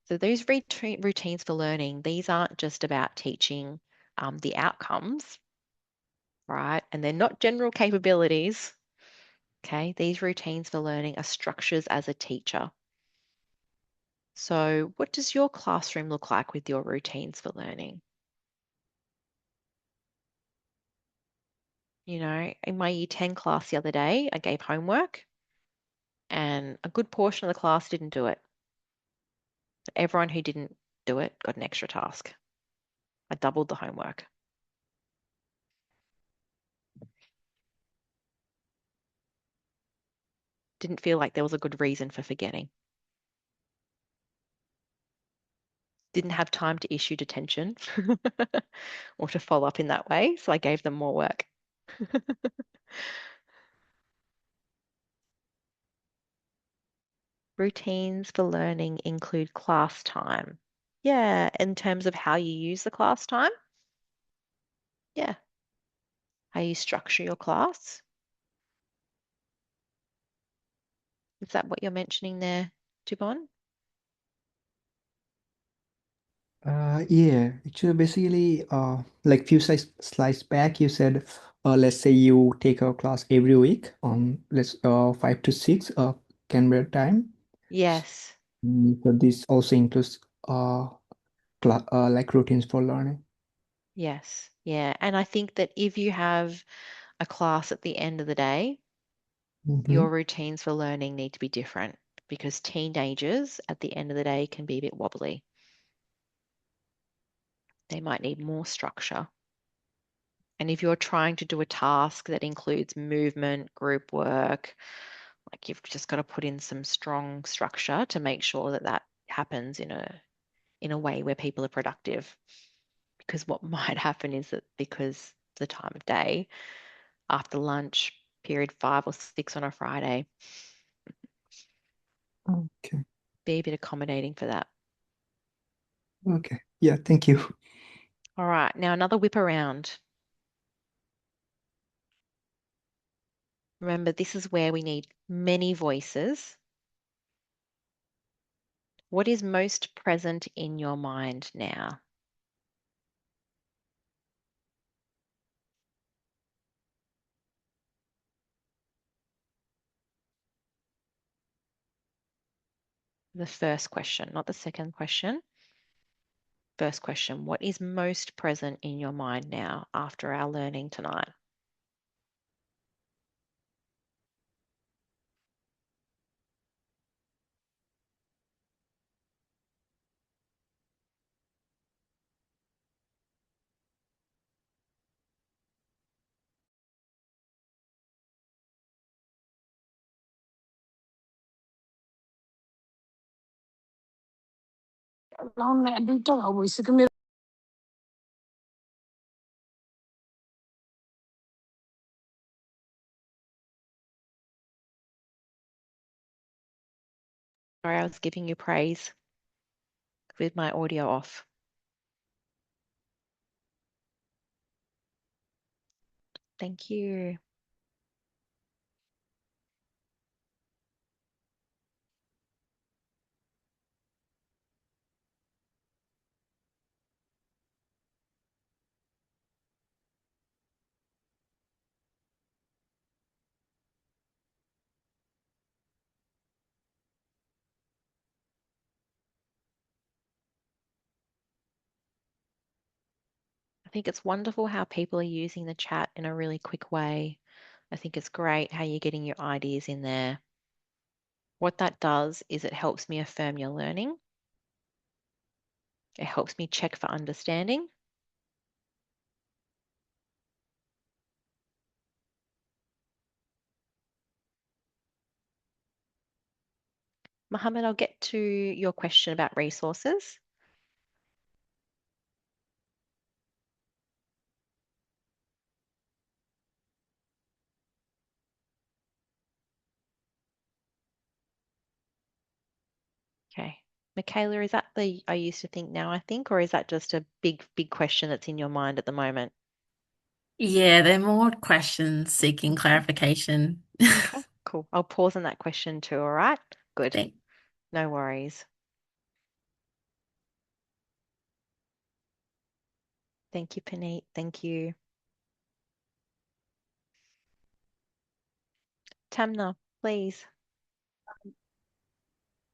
Speaker 1: So those routines for learning, these aren't just about teaching the outcomes, right? And they're not general capabilities. Okay, these routines for learning are structures as a teacher. So, what does your classroom look like with your routines for learning? In my Year 10 class the other day, I gave homework and a good portion of the class didn't do it. Everyone who didn't do it got an extra task. I doubled the homework. Didn't feel like there was a good reason for forgetting. didn't have time to issue detention or to follow up in that way, so I gave them more work. Routines for learning include class time. Yeah, in terms of how you use the class time. Yeah, how you structure your class. Is that what you're mentioning there, Jibon?
Speaker 4: Yeah, actually, basically, like few slides back, you said, let's say you take a class every week on let's 5 to 6 Canberra time.
Speaker 1: Yes,
Speaker 4: So this also includes like routines for learning.
Speaker 1: yes, yeah. And I think that if you have a class at the end of the day,
Speaker 4: Mm-hmm.
Speaker 1: your routines for learning need to be different because teenagers at the end of the day can be a bit wobbly. They might need more structure. And if you're trying to do a task that includes movement, group work, like you've just got to put in some strong structure to make sure that that happens in a way where people are productive. Because what might happen is that because the time of day, after lunch, period 5 or 6 on a Friday,
Speaker 4: Okay.
Speaker 1: be a bit accommodating for that.
Speaker 4: Okay. Yeah, thank you.
Speaker 1: All right, now another whip around. Remember, this is where we need many voices. What is most present in your mind now? The first question, not the second question. First question, what is most present in your mind now after our learning tonight? Sorry, I was giving you praise with my audio off. Thank you. I think it's wonderful how people are using the chat in a really quick way. I think it's great how you're getting your ideas in there. What that does is it helps me affirm your learning. It helps me check for understanding. Mohammed, I'll get to your question about resources. Okay. Michaela, is that the I used to think now I think, or is that just a big, big question that's in your mind at the moment?
Speaker 2: Yeah, they're more questions seeking
Speaker 1: Okay.
Speaker 2: clarification.
Speaker 1: Okay, cool. I'll pause on that question too, all right? Good.
Speaker 2: Thank
Speaker 1: No worries. Thank you, Paneet. Thank you. Tamna, please.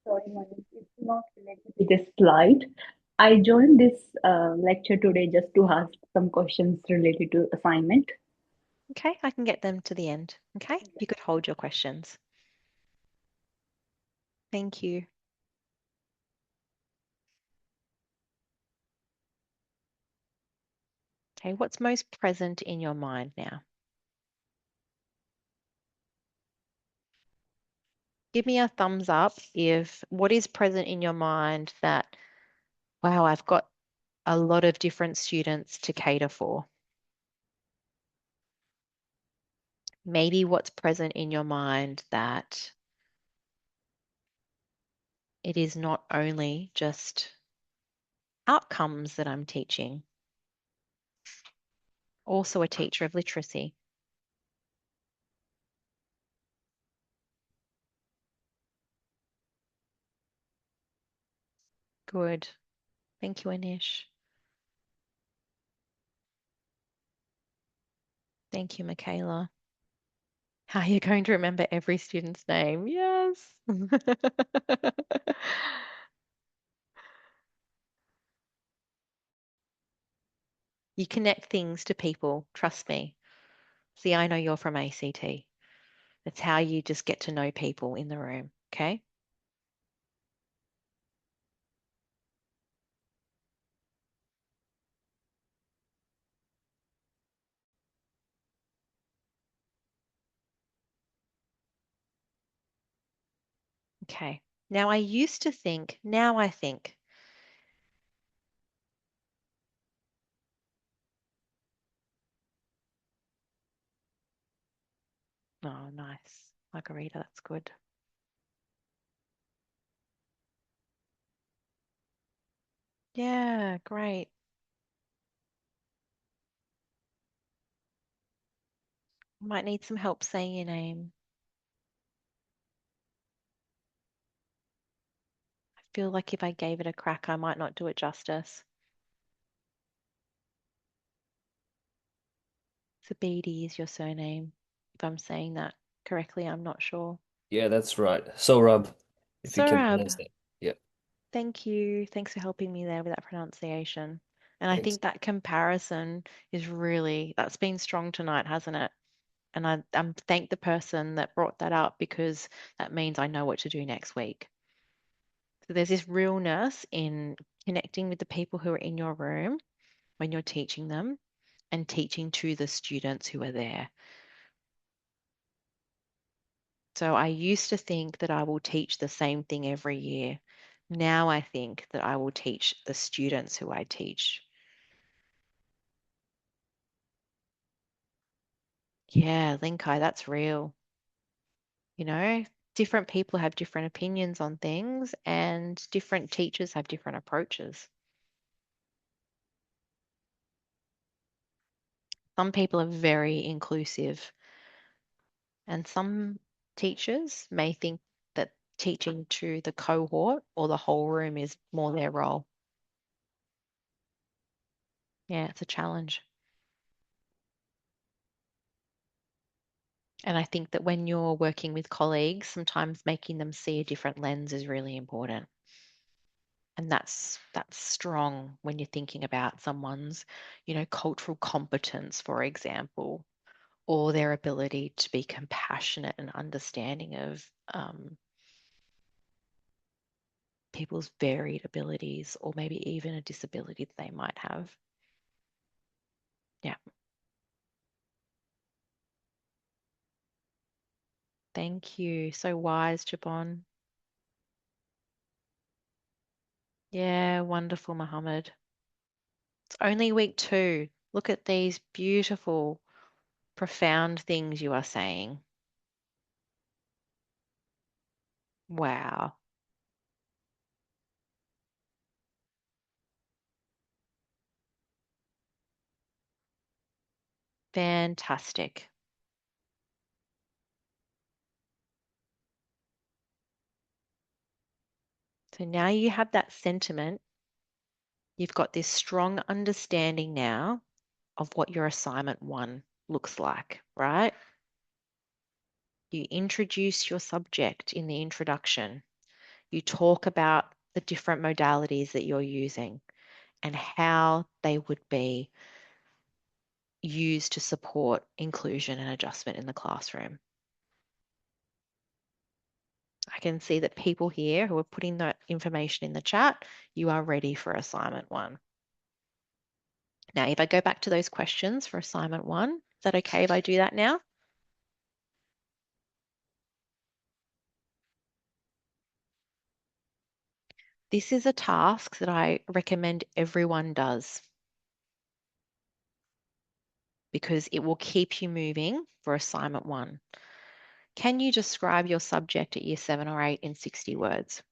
Speaker 5: Sorry, Manu, it's not related to this slide. I joined this lecture today just to ask some questions related to assignment.
Speaker 1: Okay, I can get them to the end. Okay, you could hold your questions. Thank you. Okay, what's most present in your mind now? Give me a thumbs up if what is present in your mind that Wow, I've got a lot of different students to cater for. Maybe what's present in your mind that it is not only just outcomes that I'm teaching, also a teacher of literacy. Good. Thank you, Anish. Thank you, Michaela. How are you going to remember every student's name? Yes. You connect things to people, trust me. See, I know you're from ACT. That's how you just get to know people in the room, okay? Okay. Now I used to think, now I think, oh, nice. Margarita, that's good. Yeah, great. Might need some help saying your name. I feel like if I gave it a crack, I might not do it justice. Sabidi is your surname. If I'm saying that correctly, I'm not sure.
Speaker 6: Yeah, that's right. Sohrab, if you can
Speaker 1: Sorab,
Speaker 6: pronounce that. Yeah,
Speaker 1: thank you. Thanks for helping me there with that pronunciation. And I
Speaker 6: thanks.
Speaker 1: think that comparison is really, that's been strong tonight, hasn't it? And I'm thank the person that brought that up because that means I know what to do next week. So there's this realness in connecting with the people who are in your room when you're teaching them and teaching to the students who are there. So I used to think that I will teach the same thing every year. Now I think that I will teach the students who I teach. Yeah, Linkai, that's real. You know, different people have different opinions on things, and different teachers have different approaches. Some people are very inclusive, and some teachers may think that teaching to the cohort or the whole room is more their role. Yeah, it's a challenge. And I think that when you're working with colleagues, sometimes making them see a different lens is really important. And that's strong when you're thinking about someone's, cultural competence, for example, or their ability to be compassionate and understanding of people's varied abilities, or maybe even a disability that they might have. Yeah. Thank you. So wise, Jabon. Yeah, wonderful, Mohammed. It's only week 2. Look at these beautiful, profound things you are saying. Wow. Fantastic. So now you have that sentiment. You've got this strong understanding now of what your assignment 1 looks like, right? You introduce your subject in the introduction. You talk about the different modalities that you're using and how they would be used to support inclusion and adjustment in the classroom. I can see that people here who are putting that information in the chat, you are ready for assignment 1. Now, if I go back to those questions for assignment 1, is that okay if I do that now? This is a task that I recommend everyone does because it will keep you moving for assignment 1. Can you describe your subject at year 7 or 8 in 60 words?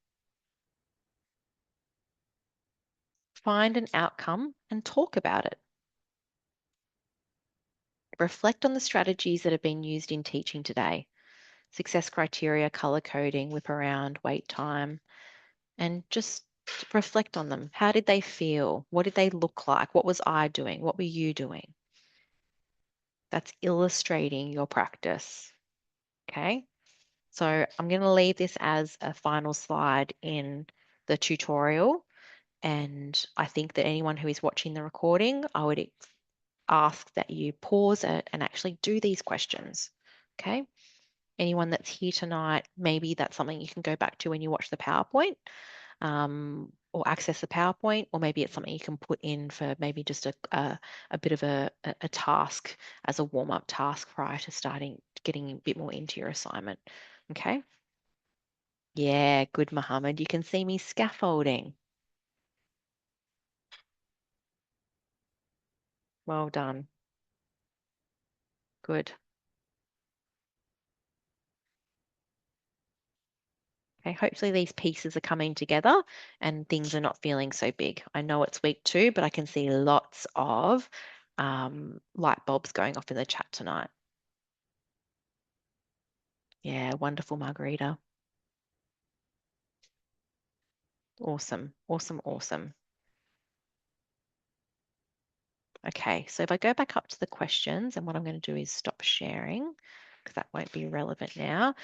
Speaker 1: Find an outcome and talk about it. Reflect on the strategies that have been used in teaching today. Success criteria, color coding, whip around, wait time, and just reflect on them. How did they feel? What did they look like? What was I doing? What were you doing? That's illustrating your practice. Okay. So I'm going to leave this as a final slide in the tutorial. And I think that anyone who is watching the recording, I would ask that you pause it and actually do these questions. Okay. Anyone that's here tonight, maybe that's something you can go back to when you watch the PowerPoint, or access the PowerPoint, or maybe it's something you can put in for maybe just a bit of a task as a warm-up task prior to starting getting a bit more into your assignment. Okay. Yeah, good, Mohammed. You can see me scaffolding. Well done. Good. Okay, hopefully these pieces are coming together and things are not feeling so big. I know it's week 2, but I can see lots of light bulbs going off in the chat tonight. Yeah, wonderful, Margarita. Awesome, awesome, awesome. Okay, so if I go back up to the questions, and what I'm going to do is stop sharing because that won't be relevant now.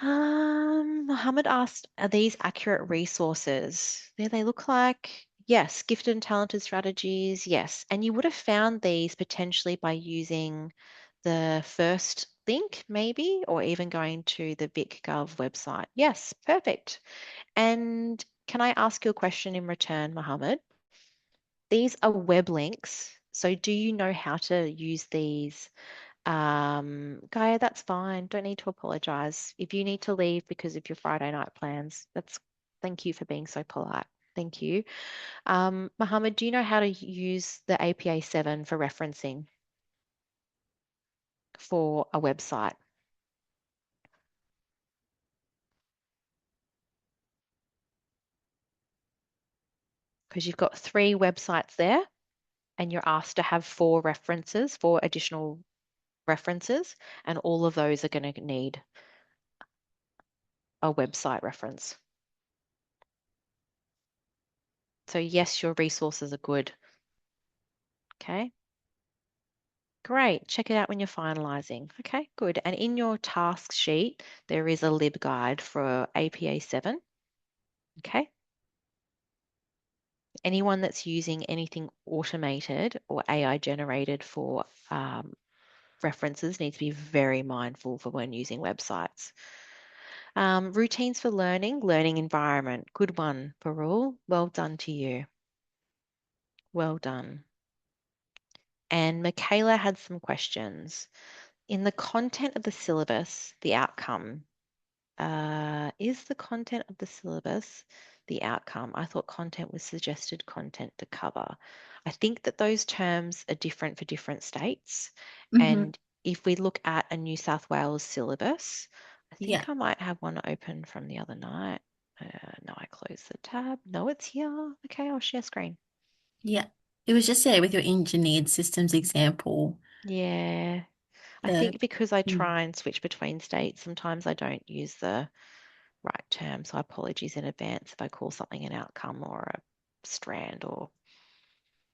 Speaker 1: Mohammed asked, are these accurate resources? There they look like. Yes, gifted and talented strategies. Yes. And you would have found these potentially by using the first link, maybe, or even going to the VicGov website. Yes, perfect. And can I ask you a question in return, Mohammed? These are web links. So do you know how to use these? Gaia, that's fine. Don't need to apologize. If you need to leave because of your Friday night plans, thank you for being so polite. Thank you. Mohammed, do you know how to use the APA 7 for referencing for a website? Because you've got 3 websites there and you're asked to have 4 references, 4 additional references, and all of those are going to need a website reference. So yes, your resources are good. Okay. Great. Check it out when you're finalizing. Okay, good. And in your task sheet, there is a LibGuide for APA 7. Okay. Anyone that's using anything automated or AI generated for references needs to be very mindful for when using websites. Routines for learning environment. Good one, Parul. Well done to you. Well done. And Michaela had some questions. In the content of the syllabus, the outcome, is the content of the syllabus the outcome? I thought content was suggested content to cover. I think that those terms are different for different states. And if we look at a New South Wales syllabus, I think I might have one open from the other night. No, I closed the tab. No, it's here. Okay, I'll share screen.
Speaker 2: Yeah. It was just with your engineered systems example.
Speaker 1: Yeah. I think because I try and switch between states, sometimes I don't use the right term. So apologies in advance if I call something an outcome or a strand or.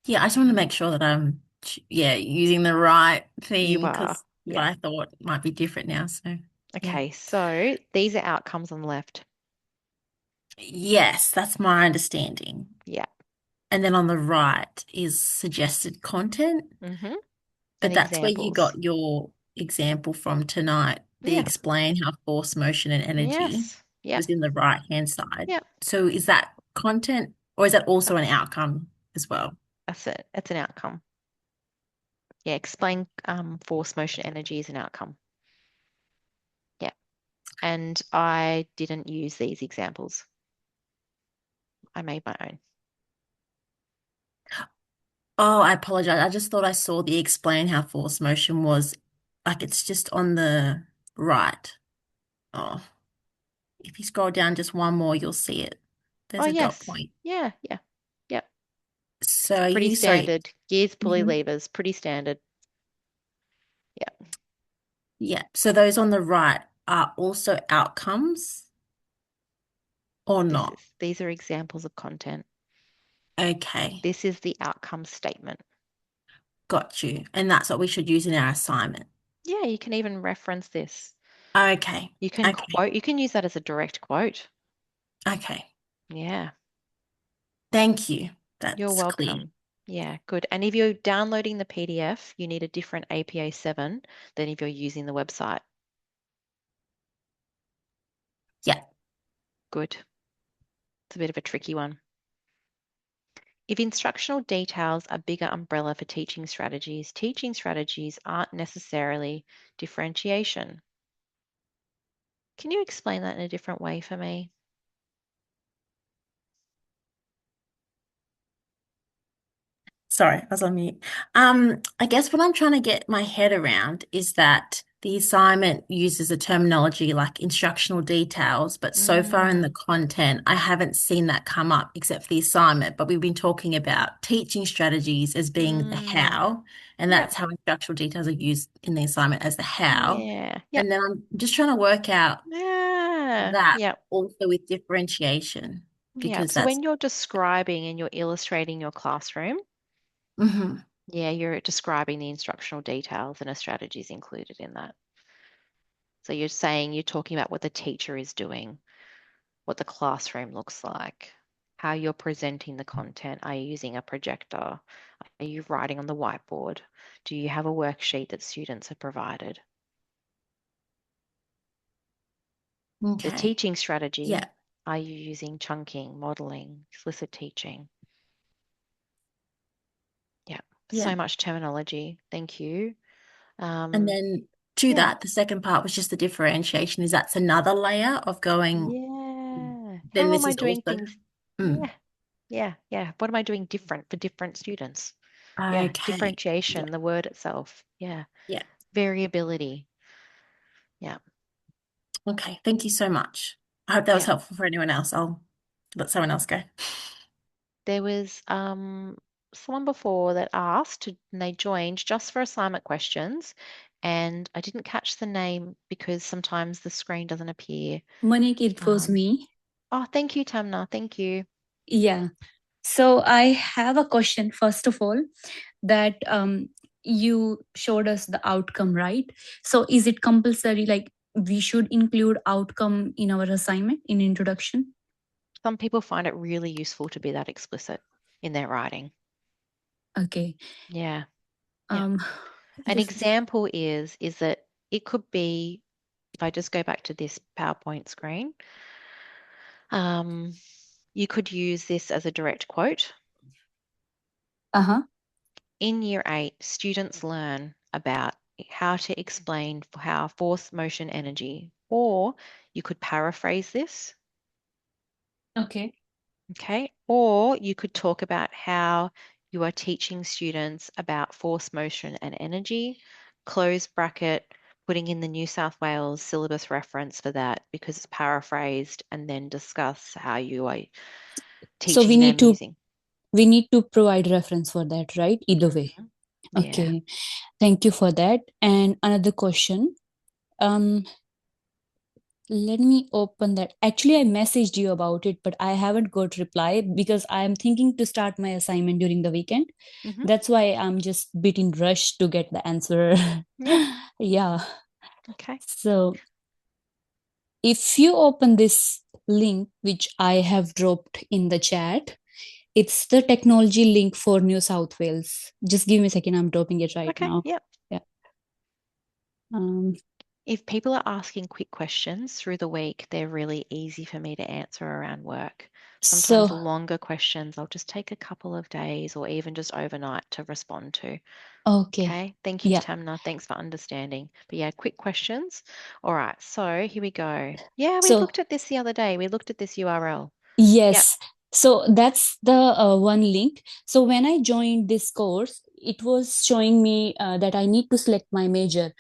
Speaker 2: Yeah, I just want to make sure that I'm, using the right
Speaker 1: You
Speaker 2: thing
Speaker 1: are.
Speaker 2: because what I thought might be different now. So,
Speaker 1: okay, so these are outcomes on the left.
Speaker 2: Yes, that's my understanding.
Speaker 1: Yeah.
Speaker 2: And then on the right is suggested content.
Speaker 1: Mm-hmm.
Speaker 2: But
Speaker 1: And
Speaker 2: that's where you
Speaker 1: examples.
Speaker 2: got your example from tonight. The
Speaker 1: Yeah.
Speaker 2: explain how force, motion, and energy
Speaker 1: Yes. Yeah.
Speaker 2: was in the right-hand side.
Speaker 1: Yeah.
Speaker 2: So is that content or is that also an outcome as well?
Speaker 1: That's it. It's an outcome. Yeah. Explain force, motion, energy is an outcome. Yeah. And I didn't use these examples. I made my own.
Speaker 2: Oh, I apologize. I just thought I saw the explain how force motion was. Like it's just on the right. Oh, if you scroll down just one more, you'll see it. There's
Speaker 1: Oh,
Speaker 2: a dot
Speaker 1: yes.
Speaker 2: point.
Speaker 1: Yeah. Yep.
Speaker 2: So
Speaker 1: Pretty
Speaker 2: you, sorry.
Speaker 1: standard. Gears, pulley,
Speaker 2: Mhm.
Speaker 1: levers, pretty standard. Yeah.
Speaker 2: Yeah. So those on the right are also outcomes or not?
Speaker 1: These are examples of content.
Speaker 2: Okay.
Speaker 1: This is the outcome statement.
Speaker 2: Got you. And that's what we should use in our assignment.
Speaker 1: Yeah, you can even reference this.
Speaker 2: Okay.
Speaker 1: You can
Speaker 2: Okay.
Speaker 1: quote, you can use that as a direct quote.
Speaker 2: Okay.
Speaker 1: Yeah.
Speaker 2: Thank you.
Speaker 1: You're
Speaker 2: That's clear.
Speaker 1: welcome. Yeah, good. And if you're downloading the PDF, you need a different APA 7 than if you're using the website.
Speaker 2: Yeah.
Speaker 1: Good. It's a bit of a tricky one. If instructional details are bigger umbrella for teaching strategies aren't necessarily differentiation. Can you explain that in a different way for me?
Speaker 2: Sorry, I was on mute. I guess what I'm trying to get my head around is that the assignment uses a terminology like instructional details, but so far in the content, I haven't seen that come up except for the assignment. But we've been talking about teaching strategies as being the how, and
Speaker 1: Yep.
Speaker 2: that's how instructional details are used in the assignment as the how.
Speaker 1: Yeah. Yep.
Speaker 2: And then I'm just trying to work out
Speaker 1: Yeah.
Speaker 2: that
Speaker 1: Yep.
Speaker 2: also with differentiation,
Speaker 1: Yeah.
Speaker 2: because
Speaker 1: So
Speaker 2: that's
Speaker 1: when you're describing and you're illustrating your classroom,
Speaker 2: Mhm.
Speaker 1: yeah, you're describing the instructional details and a strategy is included in that. So you're talking about what the teacher is doing, what the classroom looks like, how you're presenting the content. Are you using a projector? Are you writing on the whiteboard? Do you have a worksheet that students are provided? The
Speaker 2: Okay.
Speaker 1: teaching strategy,
Speaker 2: Yeah.
Speaker 1: are you using chunking, modeling, explicit teaching? Yeah,
Speaker 2: Yeah.
Speaker 1: so much terminology. Thank you.
Speaker 2: And then to
Speaker 1: Yeah.
Speaker 2: that, the second part was just the differentiation. Is that's another layer of going,
Speaker 1: Yeah.
Speaker 2: then
Speaker 1: How
Speaker 2: this
Speaker 1: am I
Speaker 2: is
Speaker 1: doing
Speaker 2: also,
Speaker 1: things?
Speaker 2: mm,
Speaker 1: Yeah. What am I doing different for different students? Yeah,
Speaker 2: okay.
Speaker 1: differentiation,
Speaker 2: Yeah.
Speaker 1: the word itself. Yeah.
Speaker 2: Yeah.
Speaker 1: Variability. Yeah.
Speaker 2: Okay. Thank you so much. I hope that was
Speaker 1: Yeah.
Speaker 2: helpful for anyone else. I'll let someone else go.
Speaker 1: There was someone before that asked and they joined just for assignment questions. And I didn't catch the name because sometimes the screen doesn't appear.
Speaker 7: Monique, it was me.
Speaker 1: Oh, thank you, Tamna. Thank you.
Speaker 7: Yeah. So I have a question, first of all, that you showed us the outcome, right? So is it compulsory, like we should include outcome in our assignment in introduction?
Speaker 1: Some people find it really useful to be that explicit in their writing.
Speaker 7: Okay.
Speaker 1: Yeah.
Speaker 7: Um,
Speaker 1: An
Speaker 7: just
Speaker 1: example is that it could be, if I just go back to this PowerPoint screen, you could use this as a direct quote. In Year 8, students learn about how to explain how force, motion, energy, or you could paraphrase this.
Speaker 7: Okay.
Speaker 1: Okay. Or you could talk about how you are teaching students about force, motion, and energy, close bracket, putting in the New South Wales syllabus reference for that because it's paraphrased, and then discuss how you are
Speaker 7: So
Speaker 1: teaching them using.
Speaker 7: we need to provide reference for that, right? Either way.
Speaker 1: Yeah.
Speaker 7: Okay. Thank you for that. And another question. Let me open that. Actually, I messaged you about it, but I haven't got reply because I'm thinking to start my assignment during the weekend.
Speaker 1: Mhm.
Speaker 7: That's why I'm just bit in rush to get the answer.
Speaker 1: Yeah.
Speaker 7: Yeah.
Speaker 1: Okay.
Speaker 7: So if you open this link, which I have dropped in the chat, it's the technology link for New South Wales. Just give me a second. I'm dropping it right
Speaker 1: Okay.
Speaker 7: now.
Speaker 1: Yep.
Speaker 7: Yeah.
Speaker 1: If people are asking quick questions through the week, they're really easy for me to answer around work. Sometimes
Speaker 7: So,
Speaker 1: longer questions, I'll just take a couple of days or even just overnight to respond to.
Speaker 7: okay.
Speaker 1: Okay. Thank you,
Speaker 7: Yeah.
Speaker 1: Tamna. Thanks for understanding. But yeah, quick questions. All right. So here we go. Yeah, we
Speaker 7: So,
Speaker 1: looked at this the other day. We looked at this URL.
Speaker 7: yes. So that's the one link. So when I joined this course, it was showing me that I need to select my major.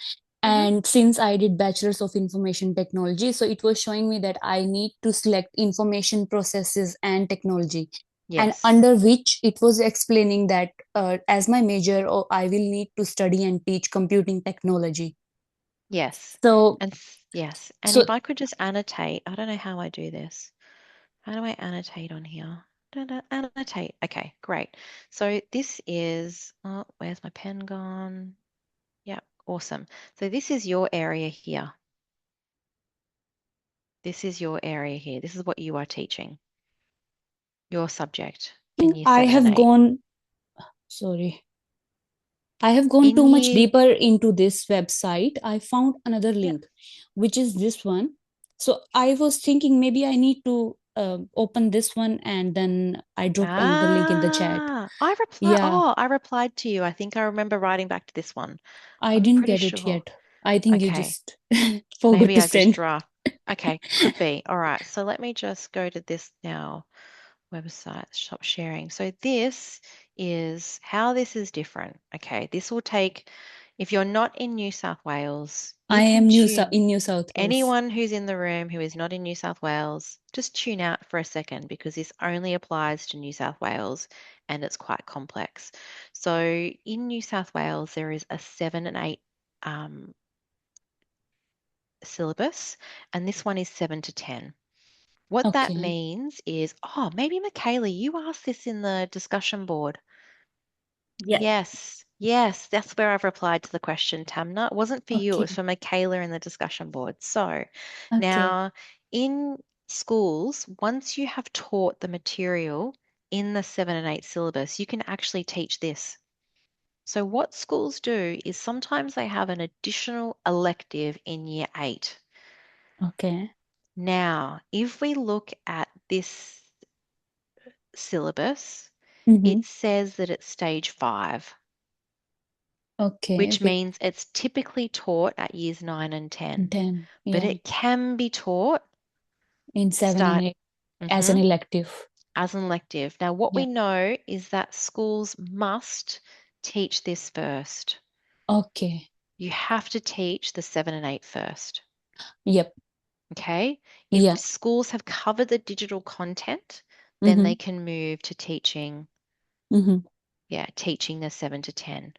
Speaker 7: And since I did bachelor's of information technology, so it was showing me that I need to select information processes and technology. And
Speaker 1: Yes.
Speaker 7: under which it was explaining that as my major, I will need to study and teach computing technology.
Speaker 1: Yes.
Speaker 7: So
Speaker 1: Yes. And
Speaker 7: so
Speaker 1: if I could just annotate, I don't know how I do this. How do I annotate on here? Annotate. Okay, great. So this is, oh, where's my pen gone? Yeah, awesome. So this is your area here. This is your area here. This is what you are teaching, your subject in year
Speaker 7: I
Speaker 1: 7 and
Speaker 7: have
Speaker 1: 8.
Speaker 7: gone, sorry. I have gone
Speaker 1: In
Speaker 7: too much
Speaker 1: year,
Speaker 7: deeper into this website. I found another
Speaker 1: yeah.
Speaker 7: link, which is this one. So I was thinking maybe I need to open this one, and then I dropped another link in the chat.
Speaker 1: I
Speaker 7: Yeah,
Speaker 1: replied to you. I think I remember writing back to this one.
Speaker 7: I
Speaker 1: I'm
Speaker 7: didn't
Speaker 1: pretty
Speaker 7: get it
Speaker 1: sure.
Speaker 7: yet. I think you
Speaker 1: Okay.
Speaker 7: just forgot
Speaker 1: Maybe
Speaker 7: to
Speaker 1: I just
Speaker 7: send.
Speaker 1: draft. Okay, could be. All right. So let me just go to this now. Website, stop sharing. So this is how this is different. Okay, this will take, if you're not in New South Wales, you
Speaker 7: I
Speaker 1: can
Speaker 7: am
Speaker 1: tune.
Speaker 7: in New South Wales.
Speaker 1: Anyone who's in the room who is not in New South Wales, just tune out for a second because this only applies to New South Wales and it's quite complex. So in New South Wales, there is a 7 and 8 syllabus, and this one is 7 to 10. What that
Speaker 7: Okay.
Speaker 1: means is, oh, maybe Michaela, you asked this in the discussion board.
Speaker 2: Yeah.
Speaker 1: Yes, that's where I've replied to the question, Tamna. It wasn't for you, it was
Speaker 7: Okay.
Speaker 1: for Michaela in the discussion board. So
Speaker 7: Okay.
Speaker 1: now in schools, once you have taught the material in the 7 and 8 syllabus, you can actually teach this. So what schools do is sometimes they have an additional elective in year 8.
Speaker 7: Okay.
Speaker 1: Now, if we look at this syllabus,
Speaker 7: Mm-hmm.
Speaker 1: it says that it's stage 5,
Speaker 7: Okay.
Speaker 1: which means it's typically taught at years 9 and 10,
Speaker 7: 10.
Speaker 1: but
Speaker 7: Yeah.
Speaker 1: it can be taught
Speaker 7: In 7 and 8 as an
Speaker 1: Mhm,
Speaker 7: elective.
Speaker 1: as an elective. Now, what we
Speaker 7: Yeah.
Speaker 1: know is that schools must teach this first.
Speaker 7: Okay.
Speaker 1: You have to teach the 7 and 8 first.
Speaker 7: Yep.
Speaker 1: Okay?
Speaker 7: Yeah.
Speaker 1: If schools have covered the digital content, then they can move to teaching
Speaker 7: Mm-hmm.
Speaker 1: teaching the 7 to 10.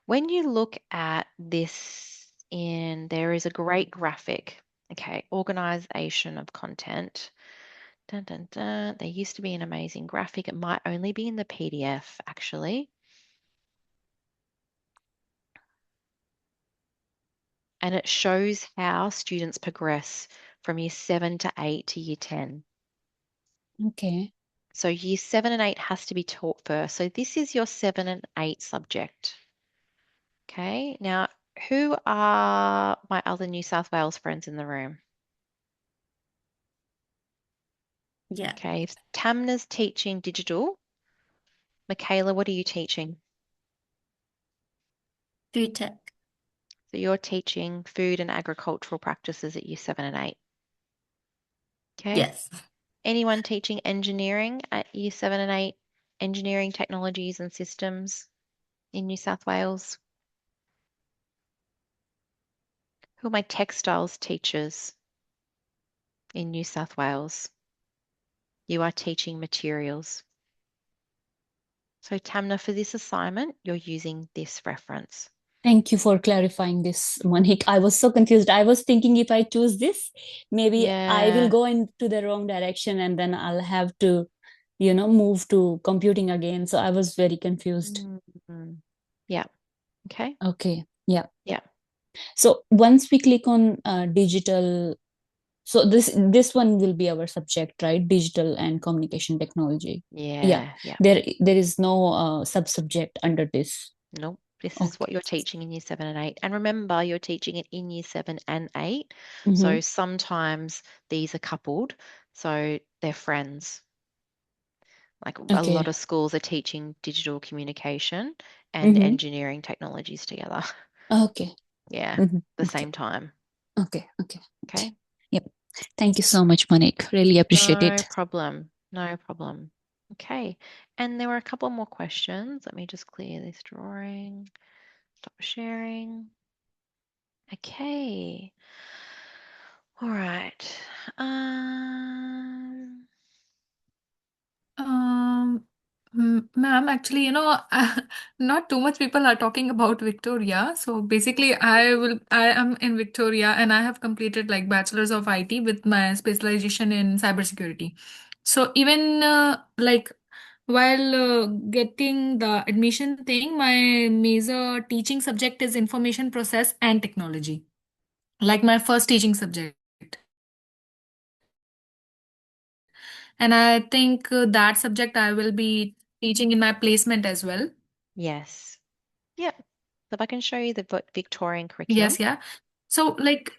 Speaker 1: When you look at this there is a great graphic, okay, organization of content. Dun, dun, dun. There used to be an amazing graphic. It might only be in the PDF, actually. And it shows how students progress from year 7 to 8 to year 10.
Speaker 7: Okay.
Speaker 1: So year 7 and 8 has to be taught first. So this is your 7 and 8 subject. Okay, now who are my other New South Wales friends in the room?
Speaker 2: Yeah.
Speaker 1: Okay, if Tamna's teaching digital, Michaela, what are you teaching?
Speaker 2: Food tech.
Speaker 1: So you're teaching food and agricultural practices at year 7 and 8. Okay.
Speaker 2: Yes.
Speaker 1: Anyone teaching engineering at year 7 and 8, engineering technologies and systems in New South Wales? Who are my textiles teachers in New South Wales? You are teaching materials. So Tamna, for this assignment, you're using this reference.
Speaker 7: Thank you for clarifying this, Monique. I was so confused. I was thinking if I choose this, maybe I will
Speaker 1: Yeah.
Speaker 7: go into the wrong direction and then I'll have to, move to computing again. So I was very confused.
Speaker 1: Mhm. Yeah. Okay.
Speaker 7: Okay. Yeah.
Speaker 1: Yeah.
Speaker 7: So once we click on digital, so this one will be our subject, right? Digital and communication technology. Yeah.
Speaker 1: Yeah.
Speaker 7: There is no sub-subject under this.
Speaker 1: Nope. This is what
Speaker 7: Okay.
Speaker 1: you're teaching in year 7 and 8. And remember, you're teaching it in year 7 and 8.
Speaker 7: Mm-hmm.
Speaker 1: So sometimes these are coupled. So they're friends. Like a
Speaker 7: Okay.
Speaker 1: lot of schools are teaching digital communication and engineering technologies together.
Speaker 7: Okay.
Speaker 1: Yeah.
Speaker 7: Mm-hmm.
Speaker 1: The
Speaker 7: Okay.
Speaker 1: same time.
Speaker 7: Okay.
Speaker 1: Okay.
Speaker 7: Yep. Thank you so much, Monique. Really appreciate
Speaker 1: No
Speaker 7: it.
Speaker 1: problem. No problem. Okay, and there were a couple more questions. Let me just clear this drawing. Stop sharing. Okay. All right.
Speaker 3: Ma'am, actually, not too much people are talking about Victoria. So basically, I am in Victoria and I have completed like Bachelor's of IT with my specialization in cybersecurity. So even like while getting the admission thing, my major teaching subject is information process and technology, like my first teaching subject. And I think that subject I will be teaching in my placement as well.
Speaker 1: Yes. Yep. So if I can show you the Victorian curriculum.
Speaker 3: Yes, yeah. So like,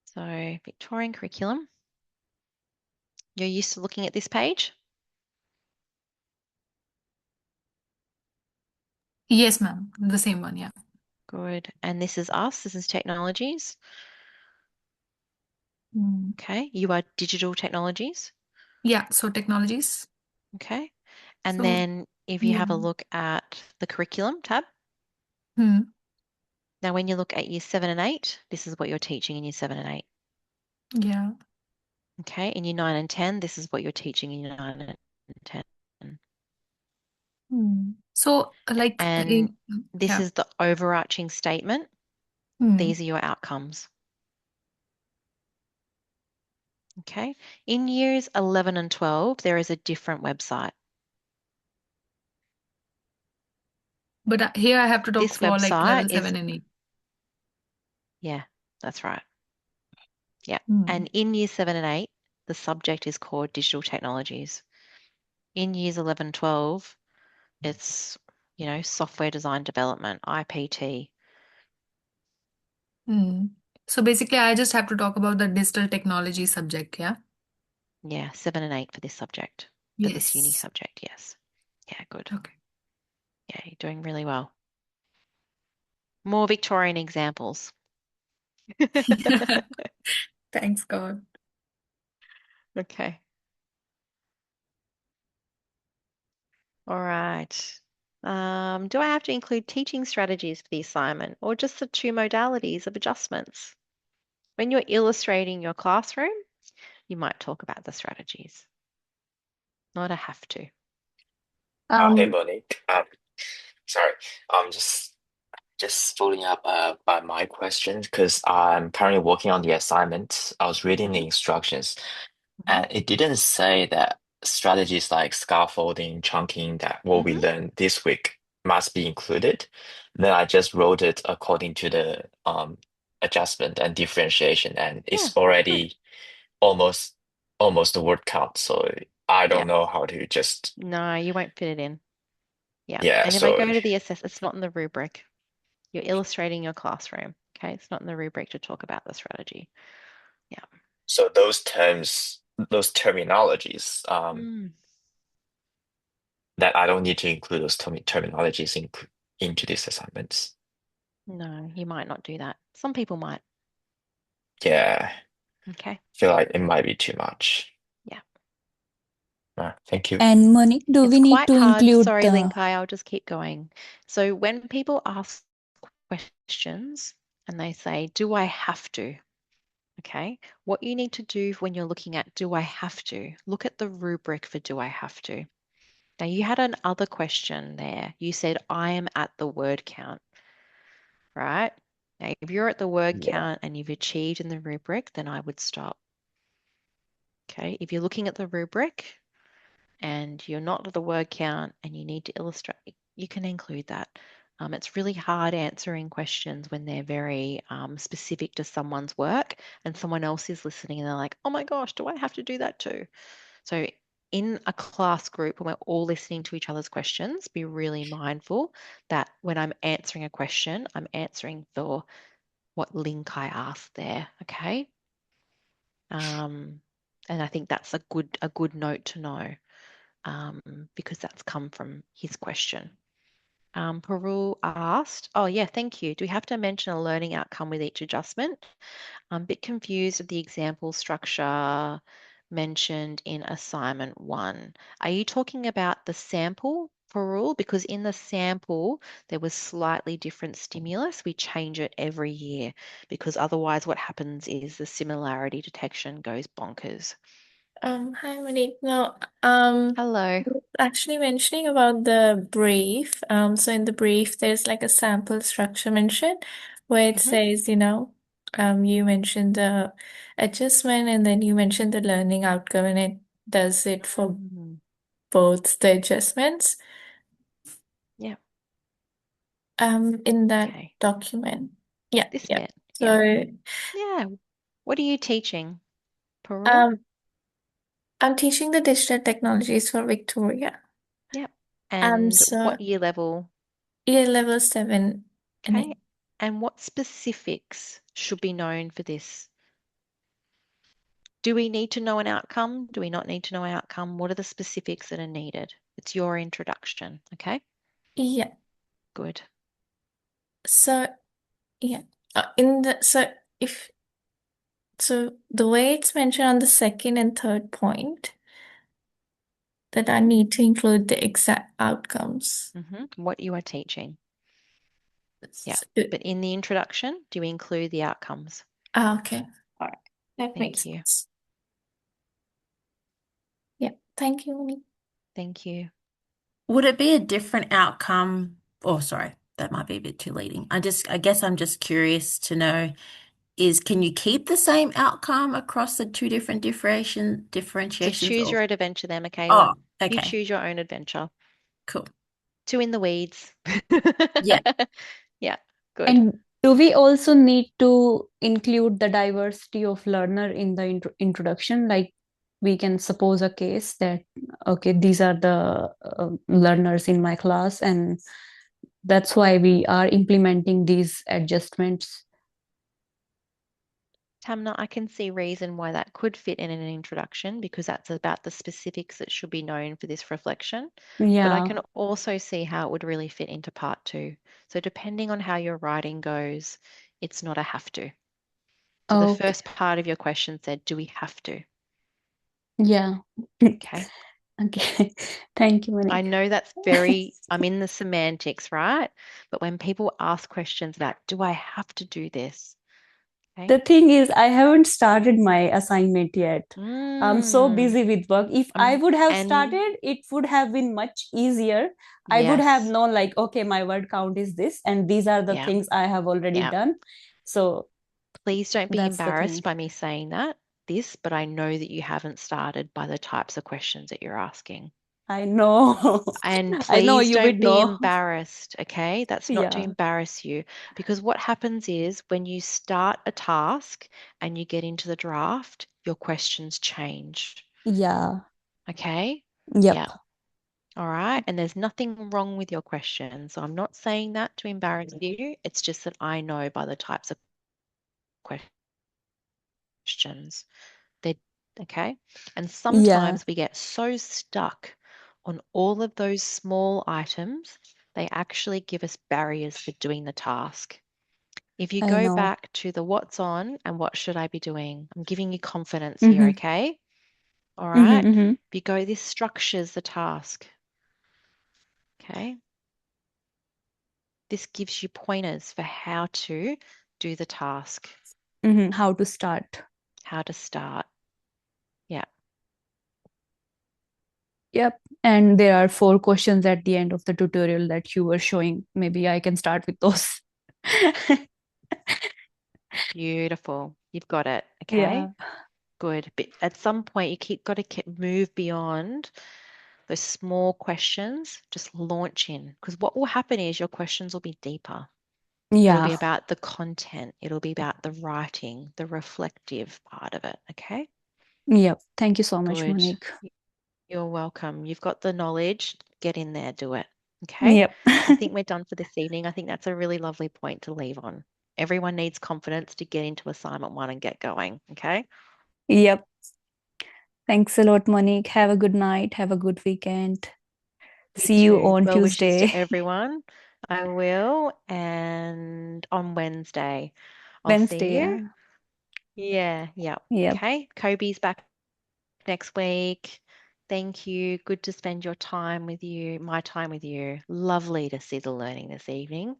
Speaker 1: So Victorian curriculum. You're used to looking at this page?
Speaker 3: yes, ma'am, the same one, yeah.
Speaker 1: Good. And this is us. This is technologies.
Speaker 3: Mm.
Speaker 1: Okay. You are digital technologies.
Speaker 3: Yeah, so technologies.
Speaker 1: Okay. And
Speaker 3: So,
Speaker 1: then if you
Speaker 3: yeah.
Speaker 1: have a look at the curriculum tab,
Speaker 3: Hmm.
Speaker 1: now when you look at year 7 and 8, this is what you're teaching in year 7 and 8.
Speaker 3: Yeah.
Speaker 1: Okay. In year 9 and 10, this is what you're teaching in year 9 and 10.
Speaker 3: Hmm. So like,
Speaker 1: And this
Speaker 3: yeah.
Speaker 1: is the overarching statement.
Speaker 3: Hmm.
Speaker 1: These are your outcomes. Okay. In years 11 and 12, there is a different website.
Speaker 3: But here I have to talk
Speaker 1: This
Speaker 3: for like
Speaker 1: website
Speaker 3: level
Speaker 1: is,
Speaker 3: 7 and 8.
Speaker 1: yeah, that's right. Yeah.
Speaker 3: Hmm.
Speaker 1: And in year 7 and 8, the subject is called digital technologies. In years 11, 12, it's, software design development, IPT.
Speaker 3: Hmm. So basically, I just have to talk about the digital technology subject, yeah?
Speaker 1: Yeah, 7 and 8 for this subject, for this uni
Speaker 3: Yes.
Speaker 1: subject, yes. Yeah, good.
Speaker 3: Okay.
Speaker 1: Yeah, you're doing really well. More Victorian examples.
Speaker 3: Thanks, God.
Speaker 1: Okay. All right. Do I have to include teaching strategies for the assignment or just the two modalities of adjustments? When you're illustrating your classroom, you might talk about the strategies. Not a have to.
Speaker 8: Hey
Speaker 7: Um,
Speaker 8: Monique. Sorry. Just following up by my question because I'm currently working on the assignment. I was reading the instructions,
Speaker 1: Mhm.
Speaker 8: and it didn't say that strategies like scaffolding, chunking that what we
Speaker 1: Mhm.
Speaker 8: learned this week must be included. Then I just wrote it according to the adjustment and differentiation, and
Speaker 1: Yeah,
Speaker 8: it's
Speaker 1: good.
Speaker 8: already almost almost the word count. So I
Speaker 1: Yeah.
Speaker 8: don't know how to just
Speaker 1: No, you won't fit it in. Yeah.
Speaker 8: yeah.
Speaker 1: And if I
Speaker 8: So
Speaker 1: go to the assess, it's not in the rubric. You're illustrating your classroom. Okay. It's not in the rubric to talk about the strategy. Yeah.
Speaker 8: So those terms, those terminologies,
Speaker 1: Mm.
Speaker 8: that I don't need to include those terminologies into these assignments.
Speaker 1: No, you might not do that. Some people might.
Speaker 8: Yeah,
Speaker 1: Okay.
Speaker 8: I feel like it might be too much.
Speaker 1: Yeah.
Speaker 8: Thank you.
Speaker 7: and Monique, do
Speaker 1: It's
Speaker 7: we need
Speaker 1: quite
Speaker 7: to
Speaker 1: hard.
Speaker 7: include
Speaker 1: Sorry,
Speaker 7: the
Speaker 1: Linkai, I'll just keep going. So when people ask questions and they say, do I have to? Okay. What you need to do when you're looking at do I have to, look at the rubric for do I have to. Now you had another question there. You said, I am at the word count, right? Now, if you're at the word
Speaker 8: Yeah.
Speaker 1: count and you've achieved in the rubric, then I would stop. Okay. If you're looking at the rubric and you're not at the word count and you need to illustrate, you can include that. It's really hard answering questions when they're very specific to someone's work and someone else is listening and they're like, oh my gosh, do I have to do that too? So, in a class group, when we're all listening to each other's questions, be really mindful that when I'm answering a question, I'm answering for what link I asked there. Okay. And I think that's a good note to know because that's come from his question. Parul asked, oh yeah, thank you. Do we have to mention a learning outcome with each adjustment? I'm a bit confused with the example structure. mentioned in assignment 1? Are you talking about the sample for rule? Because in the sample, there was slightly different stimulus. We change it every year because otherwise what happens is the similarity detection goes bonkers.
Speaker 2: Hi, Monique. No,
Speaker 1: Hello.
Speaker 2: actually mentioning about the brief. So in the brief, there's like a sample structure mentioned where it says, you mentioned the adjustment and then you mentioned the learning outcome, and it does it for both the adjustments.
Speaker 1: Yeah.
Speaker 2: In that
Speaker 1: Okay.
Speaker 2: document. Yeah,
Speaker 1: This
Speaker 2: yeah.
Speaker 1: bit.
Speaker 2: So,
Speaker 1: Yeah. What are you teaching? Parul?
Speaker 2: I'm teaching the digital technologies for Victoria.
Speaker 1: Yep.
Speaker 2: And
Speaker 1: And
Speaker 2: so
Speaker 1: what year level?
Speaker 2: year level 7 and
Speaker 1: Okay.
Speaker 2: 8.
Speaker 1: And what specifics should be known for this? Do we need to know an outcome? Do we not need to know an outcome? What are the specifics that are needed? It's your introduction, okay?
Speaker 2: Yeah.
Speaker 1: Good.
Speaker 2: So, yeah. So the way it's mentioned on the second and third point, that I need to include the exact outcomes.
Speaker 1: What you are teaching. Yeah.
Speaker 2: So-
Speaker 1: But in the introduction, do we include the outcomes?
Speaker 2: Okay. All right. That
Speaker 1: Thank
Speaker 2: makes
Speaker 1: you.
Speaker 2: sense. Yeah. Thank you, Monique.
Speaker 1: Thank you.
Speaker 2: Would it be a different outcome? Oh, sorry, that might be a bit too leading. I guess I'm just curious to know can you keep the same outcome across the two different
Speaker 1: So
Speaker 2: differentiations
Speaker 1: choose
Speaker 2: or?
Speaker 1: your own adventure then, Michaela.
Speaker 2: Oh,
Speaker 1: You
Speaker 2: okay,
Speaker 1: choose your own adventure.
Speaker 2: cool.
Speaker 1: Two in the weeds.
Speaker 2: Yeah.
Speaker 1: Yeah, good.
Speaker 7: And do we also need to include the diversity of learner in the introduction? Like we can suppose a case that, okay, these are the learners in my class, and that's why we are implementing these adjustments.
Speaker 1: Tamna, I can see reason why that could fit in an introduction because that's about the specifics that should be known for this reflection. But I
Speaker 7: Yeah.
Speaker 1: can also see how it would really fit into part 2. So depending on how your writing goes, it's not a have to. So the
Speaker 7: Okay.
Speaker 1: first part of your question said, do we have to?
Speaker 7: Yeah.
Speaker 1: Okay.
Speaker 7: Okay. Thank you,
Speaker 1: I
Speaker 7: Monique.
Speaker 1: know that's I'm in the semantics, right? But when people ask questions about, do I have to do this? Okay.
Speaker 7: The thing is, I haven't started my assignment yet. I'm so
Speaker 1: Mm.
Speaker 7: busy with work. If I would have
Speaker 1: And
Speaker 7: started, it would have been much easier. I would have
Speaker 1: yes,
Speaker 7: known, like, okay, my word count is this, and these are the
Speaker 1: yeah,
Speaker 7: things I have already
Speaker 1: yeah.
Speaker 7: done. So
Speaker 1: Please don't be
Speaker 7: that's the
Speaker 1: embarrassed
Speaker 7: thing.
Speaker 1: by me saying this, but I know that you haven't started by the types of questions that you're asking.
Speaker 7: I know.
Speaker 1: And
Speaker 7: I know
Speaker 1: please
Speaker 7: you
Speaker 1: don't
Speaker 7: would
Speaker 1: be
Speaker 7: know.
Speaker 1: embarrassed, okay? That's not to
Speaker 7: Yeah.
Speaker 1: embarrass you because what happens is when you start a task and you get into the draft, your questions change,
Speaker 7: Yeah.
Speaker 1: okay?
Speaker 7: Yep.
Speaker 1: Yeah. All right. And there's nothing wrong with your question. So I'm not saying that to embarrass you. It's just that I know by the types of questions. They're okay. And
Speaker 7: Yeah.
Speaker 1: sometimes we get so stuck on all of those small items, they actually give us barriers for doing the task. If you
Speaker 7: I
Speaker 1: go
Speaker 7: know.
Speaker 1: back to the what's on and what should I be doing, I'm giving you confidence here,
Speaker 7: Mm-hmm.
Speaker 1: okay? All
Speaker 7: Mm-hmm.
Speaker 1: right.
Speaker 7: Mm-hmm.
Speaker 1: If you go, this structures the task, okay? This gives you pointers for how to do the task,
Speaker 7: Mm-hmm. How to start.
Speaker 1: how to start. Yeah.
Speaker 7: Yep. And there are 4 questions at the end of the tutorial that you were showing. Maybe I can start with those.
Speaker 1: Beautiful. You've got it. Okay.
Speaker 7: Yeah.
Speaker 1: Good. But at some point, got to move beyond those small questions. Just launch in because what will happen is your questions will be deeper. It'll be
Speaker 7: Yeah.
Speaker 1: about the content. It'll be about the writing, the reflective part of it. Okay.
Speaker 7: Yep. Thank you so much,
Speaker 1: Good.
Speaker 7: Monique.
Speaker 1: You're welcome. You've got the knowledge. Get in there, do it. Okay.
Speaker 7: Yep.
Speaker 1: I think we're done for this evening. I think that's a really lovely point to leave on. Everyone needs confidence to get into assignment 1 and get going. Okay.
Speaker 7: Yep. Thanks a lot, Monique. Have a good night. Have a good weekend.
Speaker 1: You
Speaker 7: See you
Speaker 1: too.
Speaker 7: on
Speaker 1: Well wishes to
Speaker 7: Tuesday.
Speaker 1: everyone. I will. And on Wednesday, I'll see
Speaker 7: Wednesday.
Speaker 1: you.
Speaker 7: Yeah.
Speaker 1: Yeah. Yeah.
Speaker 7: Yep.
Speaker 1: Okay. Kobe's back next week. Thank you. Good to spend your time with you, my time with you. Lovely to see the learning this evening.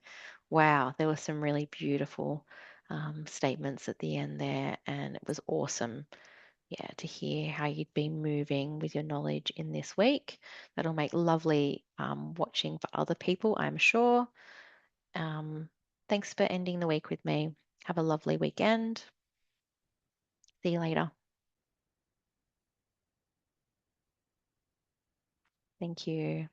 Speaker 1: Wow, there were some really beautiful statements at the end there, and it was awesome, yeah, to hear how you'd been moving with your knowledge in this week. That'll make lovely watching for other people, I'm sure. Thanks for ending the week with me. Have a lovely weekend. See you later. Thank you.